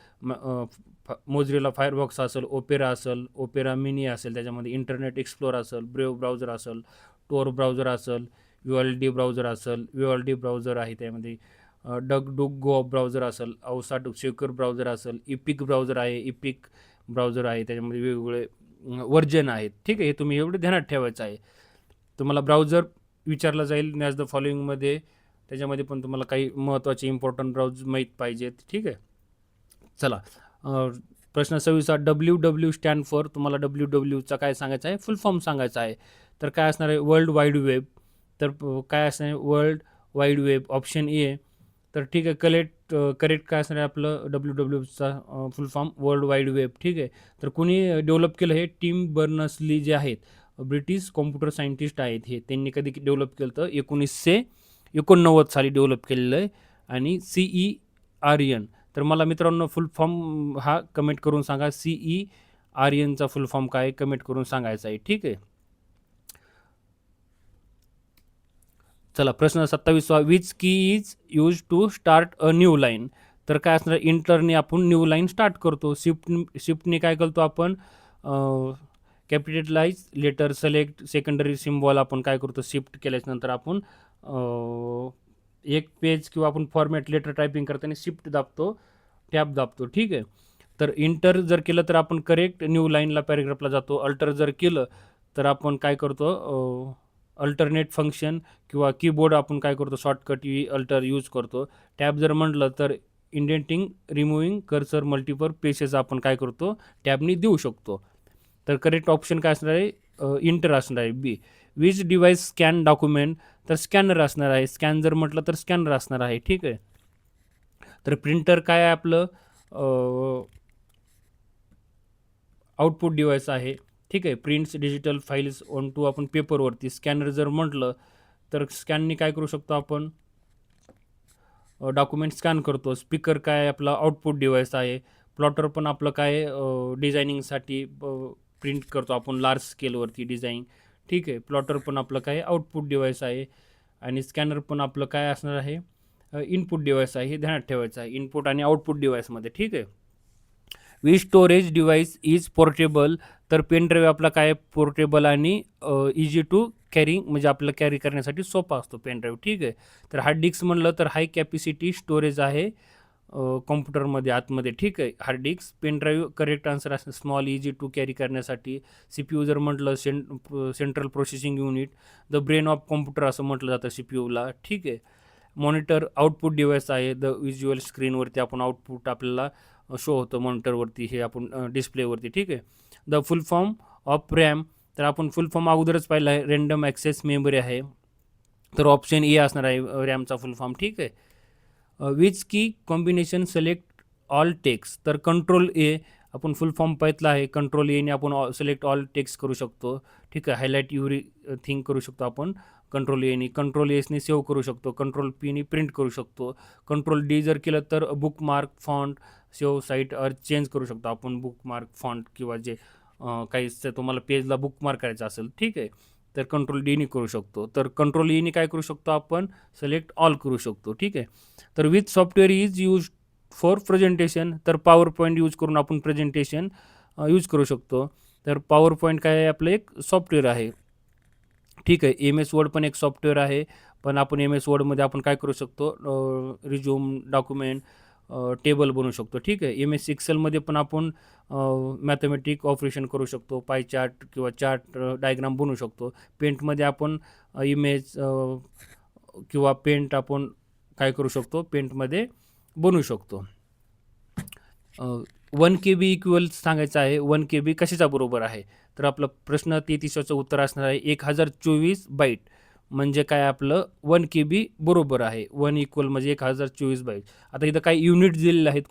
मोझिला फायरबॉक्स असेल, ओपेरा असेल, ओपेरा मिनी असेल, त्याच्यामध्ये इंटरनेट एक्सप्लोर असेल, ब्रेव्ह ब्राउझर असेल, टोर ब्राउझर असेल, ULD ब्राउझर असेल, ULD ब्राउझर आहे त्यामध्ये, डग डुक गो ब्राउझर असेल, औसा सिक्युअर ब्राउझर असेल, इपिक ब्राउझर आहे, इपिक ब्राउझर आहे, त्याच्यामध्ये वेगवेगळे वर्जन आहेत. ठीक आहे. हे तुम्ही एवढं ध्यानात ठेवायचं आहे. तुम्हाला ब्राउझर विचारला जाईल मॅच द फॉलोइंगमध्ये, त्याच्यामध्ये पण तुम्हाला काही महत्त्वाचे इम्पॉर्टंट ब्राउझ माहीत पाहिजेत. ठीक आहे. चला प्रश्न 26 WW स्टँड फॉर. तुम्हाला WWचा काय सांगायचं आहे, फुल फॉर्म सांगायचा आहे. तर काय असणार आहे, वर्ल्ड वाईड वेब. तर काय असणार आहे, world wide web, option A. तर ठीक आहे. करेक्ट काय असणार आहे आपलं, WWचा full form world wide web. ठीक आहे. तर कुणी डेव्हलप केलं, हे टिम बर्नर्स-ली जे आहेत, ब्रिटिश कॉम्प्युटर सायंटिस्ट आहेत. हे त्यांनी कधी डेव्हलप केलं तर 1989 साली डेव्हलप केलेलं आहे. आणि CERN. तर मला मित्रांनो फुल फॉर्म हा कमेंट करून सांगा, CERNचा फुल फॉर्म काय, कमेंट करून सांगायचा आहे. ठीक आहे. चला प्रश्न 27वा, which key is use to start a new line. तर काय असणार, इंटरने आपण न्यू लाईन स्टार्ट करतो. शिफ्टने काय करतो आपण, capitalize letter select secondary symbol आपण काय करतो, शिफ्ट केल्याच्यानंतर आपण एक पेज किंवा आपण फॉर्मॅट लेटर टायपिंग करताना शिफ्ट दाबतो, टॅब दाबतो. ठीक आहे. तर इंटर जर केलं तर आपण करेक्ट न्यू लाईनला पॅरेग्राफला जातो. अल्टर जर केलं तर आपण काय करतो, अल्टरनेट फंक्शन किंवा कीबोर्ड आपण काय करतो, शॉर्टकट अल्टर यूज करतो. टॅब जर म्हटलं तर indenting, removing cursor, multiple spaces आपण काय करतो, टॅबनी देऊ शकतो. तर करेक्ट ऑप्शन काय असणार आहे, इंटर असणार आहे, B. Which device scan document. तर स्कॅनर असणार आहे. स्कॅन जर म्हटलं तर स्कॅनर असणार आहे. ठीक आहे. तर प्रिंटर काय आहे आपलं, आउटपुट डिव्हाइस आहे. ठीक आहे. Prints digital files on to आपण पेपरवरती. स्कॅनर जर म्हटलं तर स्कॅननी काय करू शकतो आपण, डॉक्युमेंट स्कॅन करतो. स्पीकर काय आहे आपला, आउटपुट डिव्हाइस आहे. प्लॉटर पण आपलं काय, डिझायनिंगसाठी प्रिंट करतो आपण लार्ज स्केलवरती डिझाईन. ठीक आहे. प्लॉटर पण आपलं काय, आउटपुट डिव्हाइस आहे. आणि स्कॅनर पण आपलं काय असणार आहे, इनपुट डिव्हाइस आहे. हे ध्यानात ठेवायचं आहे, इनपुट आणि आउटपुट डिव्हाइसमध्ये. ठीक आहे. We storage device is portable. तर पेन ड्राईव्ह आपला काय, पोर्टेबल आणि इझी टू कॅरिंग, म्हणजे आपल्याला कॅरी करण्यासाठी सोपा असतो पेन ड्राईव्ह. ठीक आहे. तर हार्ड डिस्क म्हणलं तर हाय कॅपॅसिटी स्टोरेज आहे कॉम्प्युटरमध्ये आतमध्ये. ठीक आहे. Hard disk. Pen drive correct answer असं, स्मॉल इझी टू कॅरी करण्यासाठी. CPU जर म्हटलं central processing unit, the brain of computer असं म्हटलं जातं CPUला. ठीक आहे. मॉनिटर आउटपुट डिव्हाइस आहे, द विज्युअल स्क्रीनवरती आपण आउटपुट आपल्याला शो होतं मॉनिटरवरती, हे आपण डिस्प्लेवरती. ठीक आहे. The full form of RAM. तर आपण फुल फॉर्म अगोदरच पाहिलं आहे, रँडम ॲक्सेस मेमरी आहे. तर ऑप्शन ए असणार आहे रॅमचा फुल फॉर्म, ठीक आहे. विच की कॉम्बिनेशन सिलेक्ट ऑल टेक्स्ट, तर कंट्रोल ए आपण फुल फॉर्म पाहितला आहे. कंट्रोल एने आपण सिलेक्ट ऑल टेक्स्ट करू शकतो, ठीक आहे. हायलाईट युरी थिंग करू शकतो आपण कंट्रोल एने. कंट्रोल एसने सेव्ह करू शकतो. कंट्रोल पीने प्रिंट करू शकतो. कंट्रोल डी जर केलं तर book mark font save site और चेंज करू शकतो आपण बुक मार्क फॉन्ट, किंवा जे काही तुम्हाला पेजला बुक मार्क करायचं असेल, ठीक आहे, तर कंट्रोल डीने करू शकतो. तर कंट्रोल ईने काय करू शकतो आपण, सिलेक्ट ऑल करू शकतो, ठीक आहे. तर with software is use for presentation, तर पॉवर पॉईंट यूज करून आपण प्रेझेंटेशन यूज करू शकतो. तर पॉवर पॉईंट काय आहे, आपलं एक सॉफ्टवेअर आहे, ठीक आहे. एम एस वर्ड पण एक सॉफ्टवेअर आहे, पण आपण एम एस वर्डमध्ये आपण काय करू शकतो, रिझ्यूम, डॉक्युमेंट, टेबल बनवू शकतो, ठीक आहे. एम एस एक्सेलमध्ये पण आपण मॅथमॅटिक ऑपरेशन करू शकतो, पाय चार्ट किंवा चार्ट डायग्राम बनवू शकतो. पेंटमध्ये आपण इमेज किंवा पेंट आपण काय करू शकतो, पेंटमध्ये बनवू शकतो. 1 KB इक्वल सांगायचं आहे. 1 KB कशाच्या बरोबर आहे, तर आपला प्रश्न 33चं उत्तर असणार आहे 1024 बाईट. म्हणजे काय, आपलं 1 KB बरोबर आहे. 1 इक्वल म्हणजे 1024 बाईट. आता इथं काही युनिट्स दिलेले आहेत,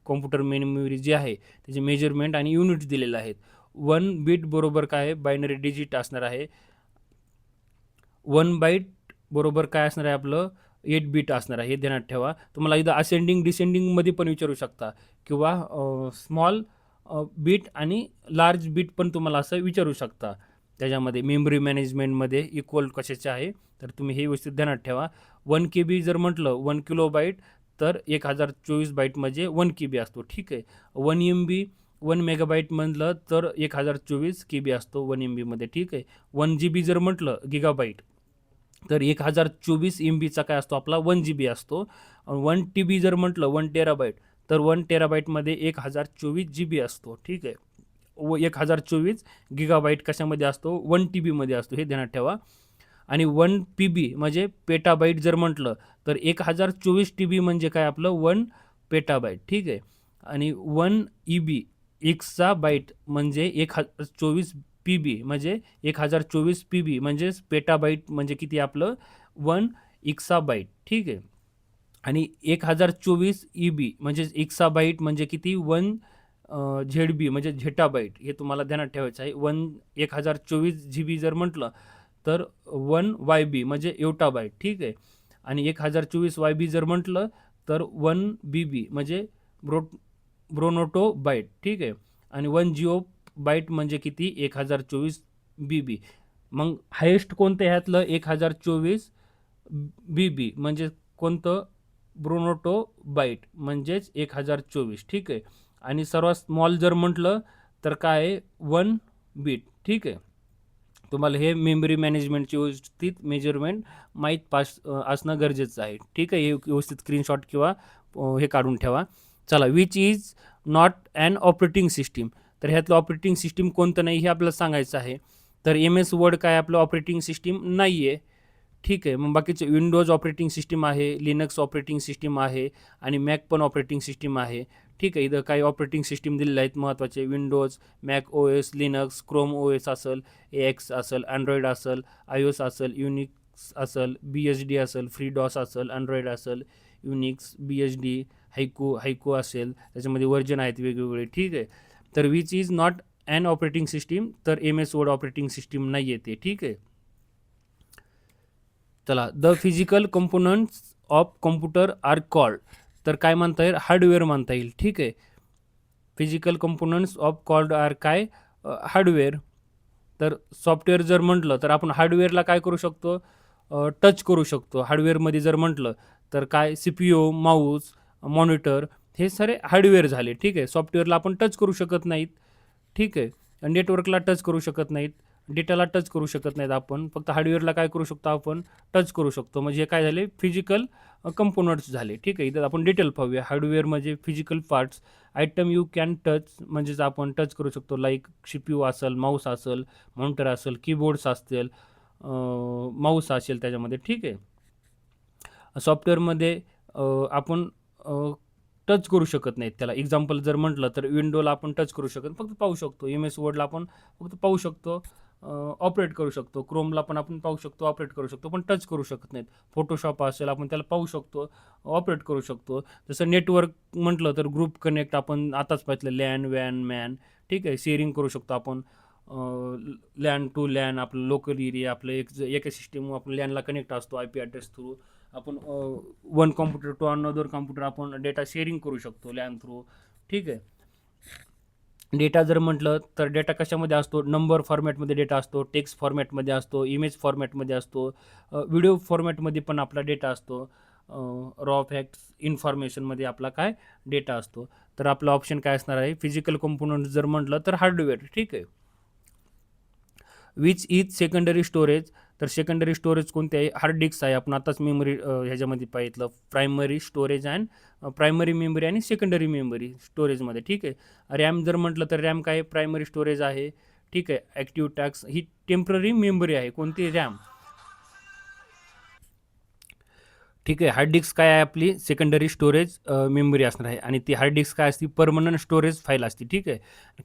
कॉम्प्युटर मेमरी जी आहे त्याचे मेजरमेंट आणि युनिट्स दिलेले आहेत. 1 बीट बरोबर काय आहे, बायनरी डिजिट असणार आहे. 1 बाईट बरोबर काय असणार आहे, आपलं 8 बीट असणार आहे, हे ध्यानात ठेवा. तुम्हाला इथं असेंडिंग डिसेंडिंगमध्ये पण विचारू शकता, किंवा स्मॉल बीट आणि लार्ज बीट पण तुम्हाला असं विचारू शकता. त्याच्यामध्ये मेमरी मॅनेजमेंटमध्ये इक्वल कशाचे आहे, तर तुम्ही हे व्यवस्थित ध्यानात ठेवा. 1 KB जर म्हटलं 1 किलो बाईट, तर 1024 बाईट म्हणजे 1 KB असतो, ठीक आहे. 1 MB 1 मेगाबाईट म्हटलं तर 1024 KB असतो 1 MBमध्ये, ठीक आहे. 1 GB जर म्हटलं गिगाबाईट, तर 1024 MBचा काय असतो, आपला 1 GB असतो. 1 TB जर म्हटलं 1 टेराबाईट, तर 1 टेराबाईटमध्ये 1024 GB असतो, ठीक आहे. 1024 गिगाबाईट कशामध्ये असतो, 1 TBमध्ये असतो, हे ध्यानात ठेवा. आणि 1 PB म्हणजे पेटाबाईट जर म्हटलं, तर 1024 TB म्हणजे काय, आपलं 1 पेटाबाईट, ठीक आहे. आणि 1 EB एक्सचा बाईट म्हणजे 1024 PB म्हणजे 1024 PB म्हणजेच पेटाबाईट म्हणजे किती, आपलं 1 एक्साबाईट, ठीक आहे. आणि 1024 EB म्हणजे एक्साबाईट म्हणजे किती, 1 ZB म्हणजे झेटाबाईट, हे तुम्हाला ध्यानात ठेवायचं आहे. 1024 GB जर म्हटलं, तर 1 YB म्हणजे एवटाबाईट, ठीक आहे. आणि 1024 YB जर म्हटलं, तर 1 BB म्हणजे ब्रोनोटो बाईट, ठीक आहे. आणि 1 जिओ बाईट म्हणजे किती, 1024 BB. मग हायेस्ट कोणतं ह्यातलं, 1024 BB म्हणजे कोणतं, ब्रोनोटो बाईट म्हणजेच 1024, ठीक आहे. आणि सर्वात स्मॉल जर म्हटलं, तर काय आहे, 1 बीट, ठीक आहे. तुम्हाला हे मेमरी मॅनेजमेंटची व्यवस्थित मेजरमेंट माहीत असणं गरजेचं आहे, ठीक आहे. हे व्यवस्थित स्क्रीनशॉट किंवा हे काढून ठेवा. चला, which is not an operating system, तर ह्यातलं ऑपरेटिंग सिस्टीम कोणतं नाही हे आपल्याला सांगायचं आहे. तर MS वर्ड काय आपलं ऑपरेटिंग सिस्टीम नाही आहे, ठीक आहे. मग बाकीचे विंडोज ऑपरेटिंग सिस्टीम आहे, लिनक्स ऑपरेटिंग सिस्टीम आहे, आणि मॅक पण ऑपरेटिंग सिस्टीम आहे, ठीक आहे. इथं काही ऑपरेटिंग सिस्टीम दिलेले आहेत महत्त्वाचे, Windows, Mac OS, Linux, Chrome OS असेल, AX असेल, अँड्रॉइड असेल, iOS असेल, युनिक्स असेल, BSD असेल, FreeDOS असेल, अँड्रॉइड असेल, युनिक्स, BSD, हायको असेल, त्याच्यामध्ये व्हर्जन आहेत वेगवेगळे, ठीक आहे. तर which is not an operating system, तर MS वर्ड ऑपरेटिंग सिस्टीम नाही येते, ठीक आहे. चला, the physical components of computer are called, तर काय म्हणता येईल, हार्डवेअर म्हणता येईल, ठीक आहे. Physical components of called R काय, हार्डवेअर. तर सॉफ्टवेअर जर म्हटलं, तर आपण हार्डवेअरला काय करू शकतो, टच करू शकतो. हार्डवेअरमध्ये जर म्हटलं, तर काय, CPU, माऊस, मॉनिटर, हे सारे हार्डवेअर झाले, ठीक आहे. सॉफ्टवेअरला आपण टच करू शकत नाहीत, ठीक आहे. नेटवर्कला टच करू शकत नाहीत, डेटाला टच करू शकत नाहीत आपण. फक्त हार्डवेअरला काय करू शकतो, आपण टच करू शकतो. म्हणजे हे काय झाले, फिजिकल कंपोनंट्स झाले, ठीक आहे. इथं आपण डिटेल पाहूया. हार्डवेअर म्हणजे physical parts, item you can touch म्हणजेच आपण टच करू शकतो, लाईक CPU असेल, माऊस असेल, मॉनिटर असेल, कीबोर्ड्स असतील, माऊस असेल त्याच्यामध्ये, ठीक आहे. सॉफ्टवेअरमध्ये आपण टच करू शकत नाहीत त्याला. एक्झाम्पल जर म्हटलं, तर विंडोला आपण टच करू शकत, फक्त पाहू शकतो. MS वर्डला आपण फक्त पाहू शकतो, ऑपरेट करू शकतो. क्रोमला पण आपण पाहू शकतो, ऑपरेट करू शकतो, पण टच करू शकत नाहीत. फोटोशॉप असेल आपण त्याला पाहू शकतो, ऑपरेट करू शकतो. जसं नेटवर्क म्हटलं तर ग्रुप कनेक्ट आपण आताच पाहिलं, लॅन, वॅन, मॅन, ठीक आहे. शेअरिंग करू शकतो आपण लॅन टू लॅन, आपलं लोकल एरिया, आपलं एका सिस्टीम आपण लॅनला कनेक्ट असतो आय पी ॲड्रेस थ्रू. आपण one computer to another computer आपण डेटा शेअरिंग करू शकतो लॅन थ्रू, ठीक आहे. डेटा जर म्हटलं तर डेटा कशामध्ये असतो, नंबर फॉर्मॅटमध्ये डेटा असतो, टेक्स्ट फॉर्मॅटमध्ये असतो, इमेज फॉर्मॅटमध्ये असतो, व्हिडिओ फॉर्मॅटमध्ये पण आपला डेटा असतो, रॉ फॅक्ट्स इन्फॉर्मेशनमध्ये आपला काय डेटा असतो. तर आपलं ऑप्शन काय असणार आहे, फिजिकल कंपोनंट जर म्हटलं तर हार्डवेअर, ठीक आहे. विच इज सेकंडरी स्टोरेज, तर सेकंडरी स्टोरेज कोणते आहे, हार्ड डिस्क आहे. आपण आताच मेमरी ह्याच्यामध्ये पाहितलं, primary storage and primary memory आणि सेकंडरी मेमरी स्टोरेजमध्ये, ठीक आहे. रॅम जर म्हटलं तर रॅम काय, प्रायमरी स्टोरेज आहे, ठीक आहे. ॲक्टिव्ह टॅक्स ही टेम्पररी मेमरी आहे, कोणती, रॅम, ठीक आहे. हार्ड डिस्क काय आहे, आपली सेकंडरी स्टोरेज मेमरी असणार आहे. आणि ती हार्ड डिस्क काय असते, परमनंट स्टोरेज फाईल असते, ठीक आहे.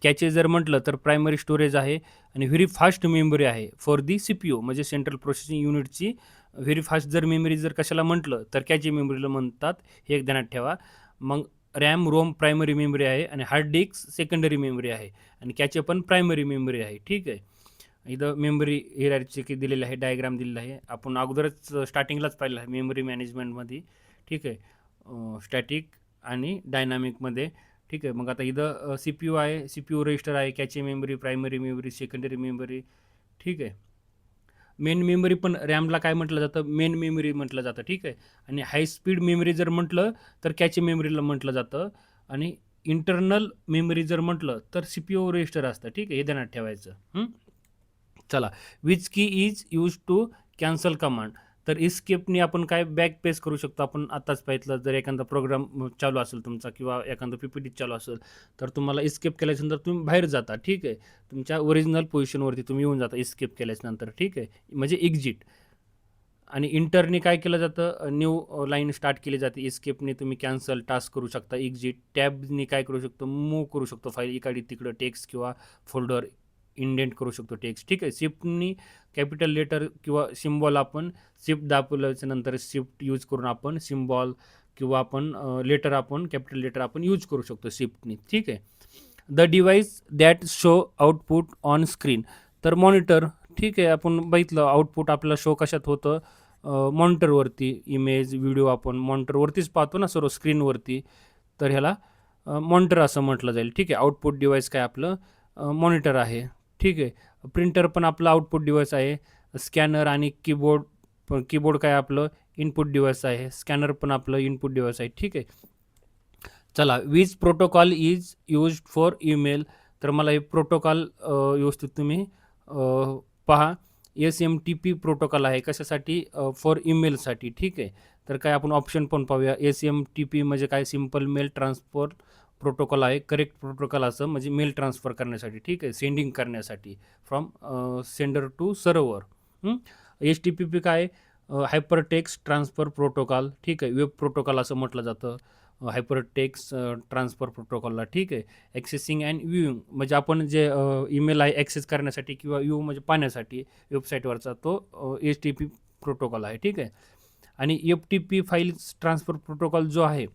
कॅचे जर म्हटलं तर प्रायमरी स्टोरेज आहे आणि व्हेरी फास्ट मेमरी आहे फॉर दी CPU, म्हणजे सेंट्रल प्रोसेसिंग युनिटची व्हेरी फास्ट जर मेमरी जर कशाला म्हटलं तर कॅचे मेमरीला म्हणतात, हे एक ध्यानात ठेवा. मग रॅम रोम प्रायमरी मेमरी आहे आणि हार्ड डिस्क सेकंडरी मेमरी आहे आणि कॅचे पण प्रायमरी मेमरी आहे, ठीक आहे. इथं मेमरी हिरार्ची दिलेलं आहे, डायग्राम दिलेला आहे. आपण अगोदरच स्टार्टिंगलाच पाहिलं आहे मेमरी मॅनेजमेंटमध्ये, ठीक आहे. स्टॅटिक आणि डायनामिकमध्ये, ठीक आहे. मग आता इथं CPU आहे, CPU रजिस्टर आहे, cache memory, primary memory, secondary memory, ठीक आहे. मेन मेमरी पण रॅमला काय म्हटलं जातं, मेन मेमरी म्हटलं जातं, ठीक आहे. आणि हाय स्पीड मेमरी जर म्हटलं तर कॅचे मेमरीला म्हटलं जातं. आणि इंटरनल मेमरी जर म्हटलं तर CPU रजिस्टर असतं, ठीक आहे. हे ध्यानात ठेवायचं. चला, which key is use to cancel command, तर इस्केपनी आपण काय बॅक पेस करू शकतो. आपण आताच पाहितलं, जर एखादा प्रोग्राम चालू असेल तुमचा किंवा एखादा PPT चालू असेल तर तुम्हाला इस्केप केल्याच्यानंतर तुम्ही बाहेर जाता, ठीक आहे. तुमच्या ओरिजिनल पोझिशनवरती तुम्ही येऊन जाता इस्केप केल्याच्यानंतर, ठीक आहे, म्हणजे एक्झिट. आणि इंटरनी काय केलं जातं, न्यू लाईन स्टार्ट केली जाते. इस्केपने तुम्ही कॅन्सल टास्क करू शकता, एक्झिट. टॅबनी काय करू शकतो, मूव्ह करू शकतो फाईल इकडे तिकडं, टेक्स्ट किंवा फोल्डर इंडेंट करू शकतो टेक्स्ट, ठीक आहे. शिफ्टनी कॅपिटल लेटर किंवा सिम्बॉल, आपण शिफ्ट दाबल्याच्या नंतर शिफ्ट यूज करून आपण सिम्बॉल किंवा आपण लेटर, आपण कॅपिटल लेटर आपण यूज करू शकतो शिफ्टनी, ठीक आहे. The device that show output on screen, तर मॉनिटर, ठीक आहे. आपण बघितलं आउटपुट आपल्याला शो कशात होतं, मॉनिटरवरती. इमेज व्हिडिओ आपण मॉनिटरवरतीच पाहतो ना सर्व, स्क्रीनवरती. तर ह्याला मॉनिटर असं म्हटलं जाईल, ठीक आहे. आउटपुट डिव्हाइस काय आपलं मॉनिटर आहे, ठीक आहे. प्रिंटर पण आपलं आउटपुट डिव्हाइस आहे. स्कॅनर आणि कीबोर्ड, पण कीबोर्ड काय आपलं इनपुट डिव्हाइस आहे. स्कॅनर पण आपलं इनपुट डिव्हाइस आहे, ठीक आहे. चला, which protocol is used for email, तर मला हे प्रोटोकॉल व्यवस्थित तुम्ही पहा. SMTP प्रोटोकॉल आहे, कशासाठी, फॉर ईमेलसाठी, ठीक आहे. तर काय आपण ऑप्शन पण पाहूया. SMTP म्हणजे काय, सिम्पल मेल ट्रान्सफर प्रोटोकॉल आहे. करेक्ट प्रोटोकॉल असं म्हणजे मेल ट्रान्सफर करण्यासाठी, ठीक आहे, सेंडिंग करण्यासाठी from sender to server. HTTP काय, हायपर टेक्स्ट ट्रान्सफर प्रोटोकॉल, ठीक आहे. वेब प्रोटोकॉल असं म्हटलं जातं हायपर टेक्स्ट ट्रान्सफर प्रोटोकॉलला, ठीक आहे. ॲक्सेसिंग अँड व्ह्यूइंग म्हणजे आपण जे ईमेल आहे ॲक्सेस करण्यासाठी किंवा व्ह्यू म्हणजे पाहण्यासाठी वेबसाईटवरचा, तो HTTP प्रोटोकॉल आहे, ठीक आहे. आणि FTP फाईल्स ट्रान्सफर प्रोटोकॉल जो आहे,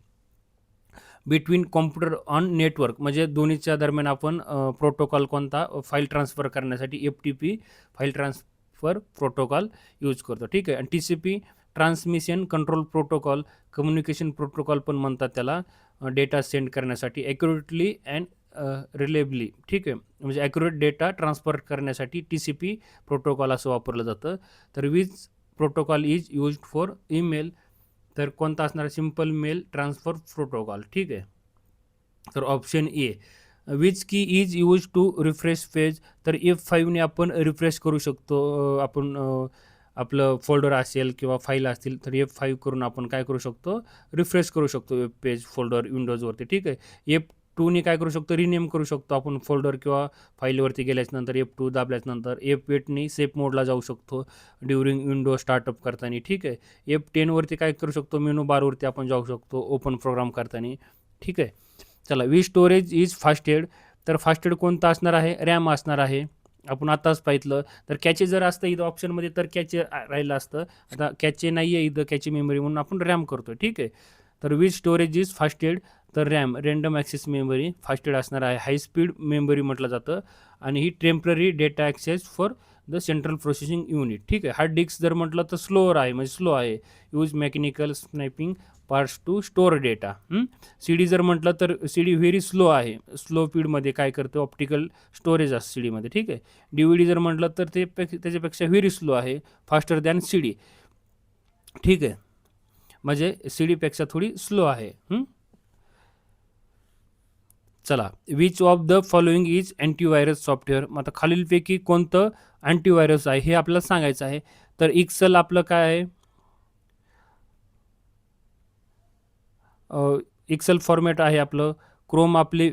बिटवीन कॉम्प्युटर ऑन नेटवर्क, म्हणजे दोन्हीच्या दरम्यान आपण प्रोटोकॉल कोणता, फाईल ट्रान्सफर करण्यासाठी FTP file transfer protocol use करतो, ठीक आहे. आणि TCP transmission control protocol, communication protocol पण म्हणतात त्याला, डेटा सेंड करण्यासाठी ॲक्युरेटली अँड रिलेबली, ठीक आहे. म्हणजे ॲक्युरेट डेटा ट्रान्सफर करण्यासाठी TCP प्रोटोकॉल असं वापरलं जातं. तर which protocol is used for email, तर कोणता असणार, सिम्पल मेल ट्रान्सफर प्रोटोकॉल, ठीक आहे. तर option A. Which key is use to refresh page, तर F5ने आपण रिफ्रेश करू शकतो. आपण आपलं फोल्डर असेल किंवा फाईल असतील तर F5 करून आपण काय करू शकतो, रिफ्रेश करू शकतो वेब पेज फोल्डर विंडोजवरती, ठीक आहे. F2ने काय करू शकतो, रिनेम करू शकतो आपण फोल्डर किंवा फाईलवरती गेल्याच्यानंतर. F2 दाबल्याच्यानंतर F8ने सेफ मोडला जाऊ शकतो ड्युरिंग विंडो स्टार्टअप करताना, ठीक आहे. F10वरती काय करू शकतो, मेनू बारवरती आपण जाऊ शकतो ओपन प्रोग्राम करताना, ठीक आहे. चला, वी स्टोरेज इज फास्टेड, तर फास्टेड कोणता असणार आहे, रॅम असणार आहे. आपण आताच पाहितलं. तर कॅचे जर असतं इथं ऑप्शनमध्ये तर कॅचे राहिलं असतं. आता कॅचे नाही आहे इथं कॅचे मेमरी म्हणून आपण रॅम करतो. ठीक आहे. तर विच स्टोरेज इज फास्टेड, तर RAM random access memory fastest असणार आहे. हाय स्पीड मेमरी म्हटलं जातं आणि ही temporary data access for the central processing unit. ठीक आहे. हार्ड डिस्क जर म्हटलं तर स्लोअर आहे, म्हणजे स्लो आहे. Use mechanical snapping parts to store data. C D जर म्हटलं तर सी डी व्हेरी स्लो आहे. स्लो स्पीडमध्ये काय करतं, ऑप्टिकल स्टोरेज असतं सी डीमध्ये. ठीक आहे. डी व्ही डी जर म्हटलं तर ते त्याच्यापेक्षा व्हेरी स्लो आहे, फास्टर दॅन सी डी. ठीक आहे. म्हणजे सी डीपेक्षा थोडी स्लो आहे. चला, which of the following is antivirus software. मग आता खालीलपैकी कोणतं अँटीव्हायरस आहे हे आपल्याला सांगायचं आहे. तर एक्सेल आपलं काय आहे, एक्सेल फॉर्मॅट आहे आपलं. क्रोम आपली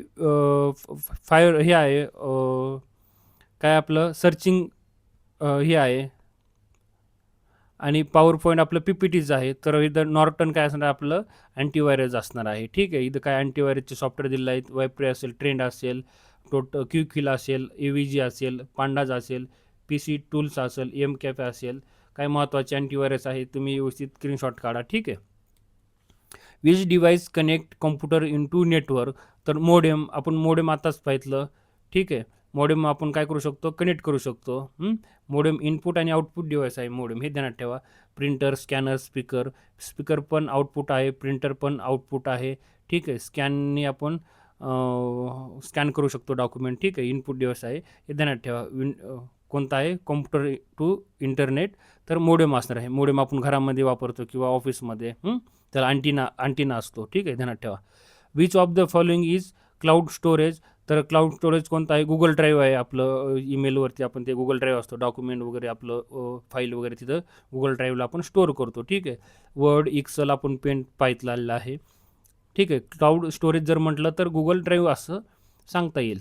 फायर हे आहे, काय आपलं सर्चिंग हे आहे. आणि पॉवर पॉईंट आपलं पी पी टीज आहे. तर इथं नॉर्टन काय असणार आपलं अँटीव्हायरस असणार आहे. ठीक आहे. इथं काय अँटीव्हायरसचे सॉफ्टवेअर दिलं आहेत. वायप्रे असेल, ट्रेंड असेल, क्यूकिल असेल, ए व्ही जी असेल, पांडाज असेल, पी सी टूल्स असेल, एम कॅफे असेल. काय महत्त्वाचे अँटीव्हायरस आहे तुम्ही व्यवस्थित स्क्रीनशॉट काढा. ठीक आहे. Which device connect computer in to network, तर मोडेम. आपण मोडेम आताच पाहितलं. ठीक आहे. मोडेम आपण काय करू शकतो, कनेक्ट करू शकतो. मोडेम इनपुट आणि आउटपुट डिव्हाइस आहे मोडेम, हे ध्यानात ठेवा. Printer, scanner, speaker. स्पीकर पण आउटपुट आहे, प्रिंटर पण आउटपुट आहे. ठीक आहे. स्कॅनने आपण स्कॅन करू शकतो डॉक्युमेंट. ठीक आहे. इनपुट डिव्हाइस आहे, हे ध्यानात ठेवा. कोणता आहे, कॉम्प्युटर टू इंटरनेट. तर मोडेम असणार आहे. मोडेम आपण घरामध्ये वापरतो किंवा ऑफिसमध्ये. त्याला अँटिना असतो. ठीक आहे. ध्यानात ठेवा. Which of the following is cloud storage, तर क्लाउड स्टोरेज कोणतं आहे, गुगल ड्राईव्ह आहे आपलं. ईमेलवरती आपण ते गुगल ड्राईव्ह असतो, डॉक्युमेंट वगैरे आपलं फाईल वगैरे तिथं गुगल ड्राईव्हला आपण स्टोअर करतो. ठीक आहे. वर्ड, एक्सेल आपण पेन पाहितलेलं आहे. ठीक आहे. क्लाउड स्टोरेज जर म्हटलं तर गुगल ड्राईव्ह असं सांगता येईल.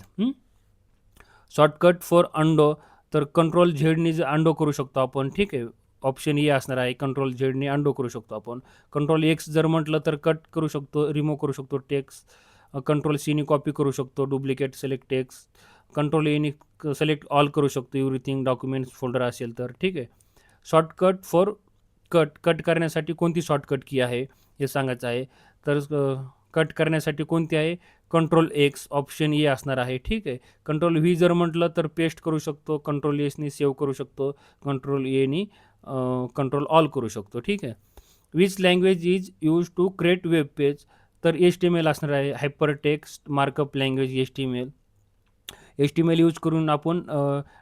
शॉर्टकट फॉर अंडो, तर कंट्रोल झेडनी अंडो करू शकतो आपण. ठीक आहे. ऑप्शन ए असणार आहे, कंट्रोल झेडने अंडो करू शकतो आपण. कंट्रोल एक्स जर म्हटलं तर कट करू शकतो, रिमूव्ह करू शकतो टेक्स्ट. कंट्रोल सीने कॉपी करू शकतो, डुप्लिकेट सिलेक्ट टेक्स्ट. कंट्रोल एने सिलेक्ट ऑल करू शकतो, एव्हरीथिंग डॉक्युमेंट्स फोल्डर असेल तर. ठीक आहे. शॉर्टकट फॉर कट करण्यासाठी कोणती शॉर्टकट की आहे हे सांगायचं आहे. तर कट करण्यासाठी कोणती आहे, कंट्रोल एक्स, ऑप्शन ए असणार आहे. ठीक आहे. कंट्रोल व्ही जर म्हटलं तर पेस्ट करू शकतो, कंट्रोल एसनी सेव्ह करू शकतो, कंट्रोल एनी कंट्रोल ऑल करू शकतो. ठीक आहे. Which language is use to create web page, तर एच टी एम एल असणार आहे, hyper text markup language H T M L. H T M L use करून आपण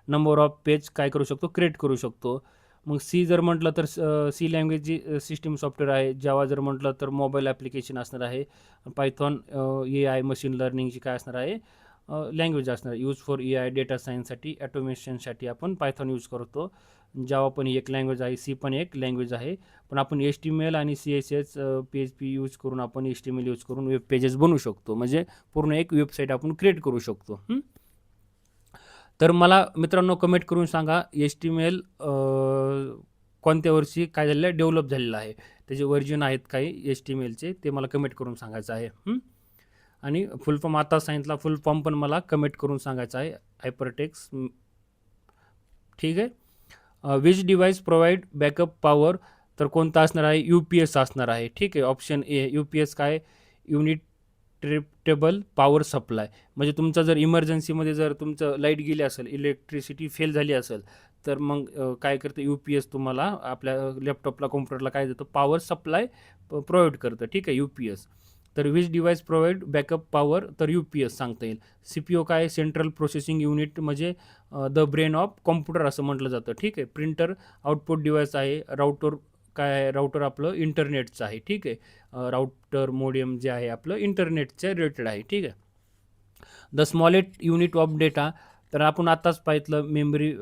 नंबर ऑफ पेज काय करू शकतो, क्रिएट करू शकतो. मग सी जर म्हटलं तर सी लँग्वेज जी सिस्टीम सॉफ्टवेअर आहे. जावा जर म्हटलं तर मोबाईल ॲप्लिकेशन असणार आहे. पायथॉन ए आय मशीन लर्निंगची काय असणार आहे, लँग्वेज असणार आहे. Use for A I data सायन्ससाठी, ॲटोमेशनसाठी आपण पायथॉन यूज करतो. जावा पण एक लँग्वेज आहे, सी पण एक लँग्वेज आहे. पण आपण एच टी एम एल आणि C S S P H P use करून, आपण H T M L use करून वेब पेजेस बनवू शकतो. म्हणजे पूर्ण एक वेबसाईट आपण क्रिएट करू शकतो. तर मला मित्रांनो कमेंट करून सांगा, एच टी एम एल कोणत्या वर्षी काय झालेलं आहे, डेव्हलप झालेलं आहे. त्याचे व्हर्जन आहेत काही एच टी एम एलचे, ते मला कमेंट करून सांगायचं आहे. आणि फुल फॉर्म आता सांगितला, फुल फॉर्म पण मला कमेंट करून सांगायचा आहे, हायपरटेक्स्ट. ठीक आहे. Which device provide backup power, तर कोणता असणार आहे, यू पी एस असणार आहे. ठीक आहे. Option A, you P S काय, युनिट ट्रिप्टेबल पॉवर सप्लाय. म्हणजे तुमचा जर इमर्जन्सीमध्ये जर तुमचं लाईट गेली असेल, इलेक्ट्रिसिटी फेल झाली असेल, तर मग काय करतं, यू पी एस तुम्हाला आपल्या लॅपटॉपला, कॉम्प्युटरला काय देतं, पॉवर सप्लाय प्रोव्हाइड करतं. ठीक आहे. U P S. तर which device provide backup power, तर यू पी एस सांगता येईल. सी पी ओ काय, सेंट्रल प्रोसेसिंग युनिट, म्हणजे द ब्रेन ऑफ कॉम्प्युटर असं म्हटलं जातं. ठीक आहे. प्रिंटर आउटपुट डिव्हाइस आहे. राउटर काय आहे, राउटर आपलं इंटरनेटचं आहे. ठीक आहे. राउटर मोडियम जे आहे आपलं इंटरनेटच्या रिलेटेड आहे. ठीक आहे. The smallest unit of data, तर आपण आत्ताच पाहितलं मेमरी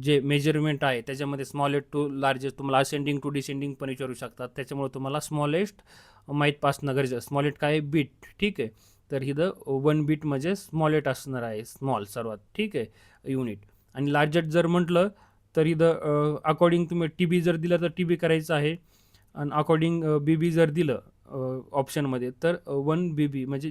जे मेजरमेंट आहे त्याच्यामध्ये स्मॉलेस्ट टू लार्जेस्ट, तुम्हाला असेंडिंग टू डिसेंडिंग पण विचारू शकतात. त्याच्यामुळे तुम्हाला स्मॉलेस्ट माहीत पासणं गरजेचं. स्मॉलेस्ट काय, बीट. ठीक आहे. तर इथं 1 बीट म्हणजे स्मॉलेस्ट असणार आहे, स्मॉल सर्वात. ठीक आहे, युनिट. आणि लार्जेस्ट जर म्हटलं तर इथं अकॉर्डिंग तुम्ही टी बी जर दिलं तर टी बी करायचं आहे. आणि अकॉर्डिंग बी बी जर दिलं ऑप्शनमध्ये तर 1 बी बी म्हणजे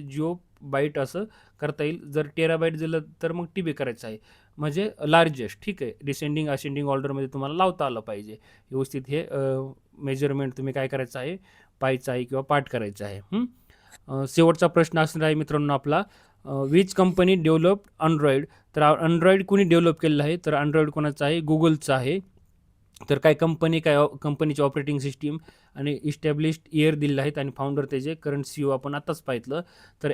बाईट असं करता येईल. जर टेराबाईट दिलं तर मग TB करायचं आहे. म्हणजे लार्जेस्ट, ठीक आहे. डिसेंडिंग असेंडिंग ऑर्डरमध्ये तुम्हाला लावता आलं पाहिजे. व्यवस्थित हे मेजरमेंट तुम्ही काय करायचं आहे, पाहायचं आहे किंवा पाठ करायचं आहे. शेवटचा प्रश्न असणार आहे मित्रांनो आपला, विच कंपनी डेव्हलप्ड अँड्रॉइड. तर अँड्रॉइड कोणी डेव्हलप केलेलं आहे, तर अँड्रॉइड कोणाचं आहे, गुगलचं आहे. तर काय कंपनीची ऑपरेटिंग सिस्टीम आणि इस्टॅब्लिश्ड इयर दिलेलं आहेत आणि फाउंडर त्याचे करंट CEO आपण आत्ताच पाहितलं. तर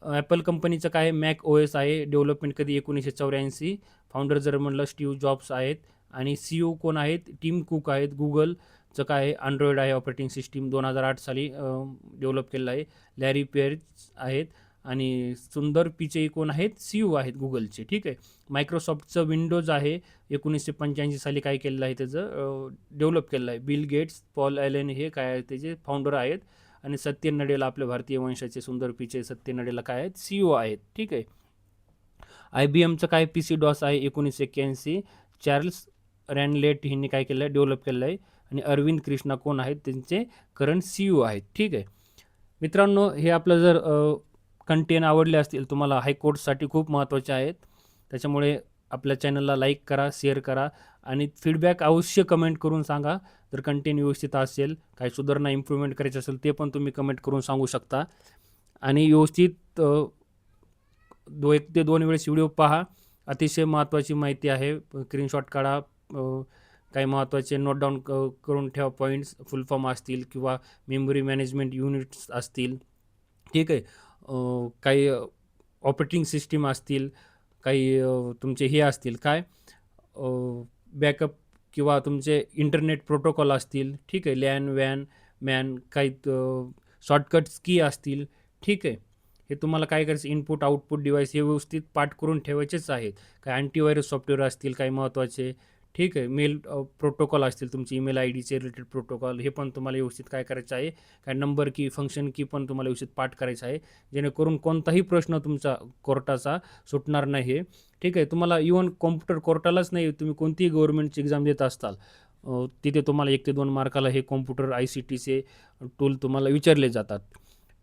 ॲपल कंपनीचं काय मॅक OS आहे. डेव्हलपमेंट कधी 1984. फाउंडर जर म्हणलं स्टीव्ह जॉब्स आहेत आणि CEO कोण आहेत, टिम कुक आहेत. गुगलचं काय आहे, अँड्रॉइड आहे ऑपरेटिंग सिस्टीम 2008 साली डेव्हलप केलेलं आहे. लॅरी पेज आहेत आणि सुंदर पिचई कोण आहेत, CEO आहेत गुगलचे, ठीक आहे. मायक्रोसॉफ्टचं विंडोज आहे 1985 साली काय केलेलं आहे, त्याचं डेव्हलप केलेलं आहे. बिल गेट्स, पॉल ॲलन हे काय आहे त्याचे फाउंडर आहेत आणि सत्य नडेला आपल्या भारतीय वंशाचे सुंदर पिचई सत्य नडेला काय आहेत, CEO आहेत, ठीक आहे. IBMचं काय PC-DOS आहे 1981. चार्ल्स रॅनलेट यांनी काय केलं आहे, डेव्हलप केलेलं आहे आणि अरविंद कृष्णा कोण आहेत, त्यांचे करंट CEO आहेत, ठीक आहे. मित्रांनो, हे आपलं जर कंटेंट आवडले असतील, तुम्हाला हायकोर्टसाठी खूप महत्त्वाचे आहेत, त्याच्यामुळे आपल्या चॅनलला लाईक करा, शेअर करा आणि फीडबॅक अवश्य कमेंट करून सांगा. जर कंटेंट व्यवस्थित असेल, काही सुधारणा इम्प्रूव्हमेंट करायची असेल, ते पण तुम्ही कमेंट करून सांगू शकता. आणि व्यवस्थित 1 ते 2 वेळेस व्हिडिओ पहा. अतिशय महत्त्वाची माहिती आहे. स्क्रीनशॉट काढा, काही महत्त्वाचे नोट डाऊन करून ठेवा. पॉईंट्स फुल फॉर्म असतील किंवा मेमरी मॅनेजमेंट युनिट्स असतील, ठीक आहे. काही ऑपरेटिंग सिस्टीम असतील, काही तुमचे हे असतील काय बॅकअप किंवा तुमचे इंटरनेट प्रोटोकॉल असतील, ठीक आहे. लॅन वॅन मॅन काही शॉर्टकट्स की असतील, ठीक आहे. हे तुम्हाला काय करायचं, इनपुट आउटपुट डिव्हाइस हे व्यवस्थित पाठ करून ठेवायचेच आहेत. काही अँटीव्हायरस सॉफ्टवेअर असतील काही महत्त्वाचे, ठीक आहे. मेल प्रोटोकॉल असतील तुमचे ईमेल IDचे रिलेटेड प्रोटोकॉल, हे पण तुम्हाला व्यवस्थित काय करायचं आहे. काय नंबर की फंक्शन की पण तुम्हाला व्यवस्थित पाठ करायचं आहे, जेणेकरून कोणताही प्रश्न तुमचा कोर्टाचा सुटणार नाही, ठीक आहे. तुम्हाला इव्हन कॉम्प्युटर कोर्टालाच नाही, तुम्ही कोणतीही गव्हर्नमेंटची एक्झाम देत असताल, तिथे तुम्हाला 1 ते 2 मार्काला हे कॉम्प्युटर ICTचे टूल तुम्हाला विचारले जातात,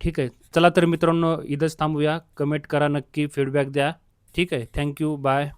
ठीक आहे. चला तर मित्रांनो, इथंच थांबूया. कमेंट करा, नक्की फीडबॅक द्या, ठीक आहे. Thank you, bye.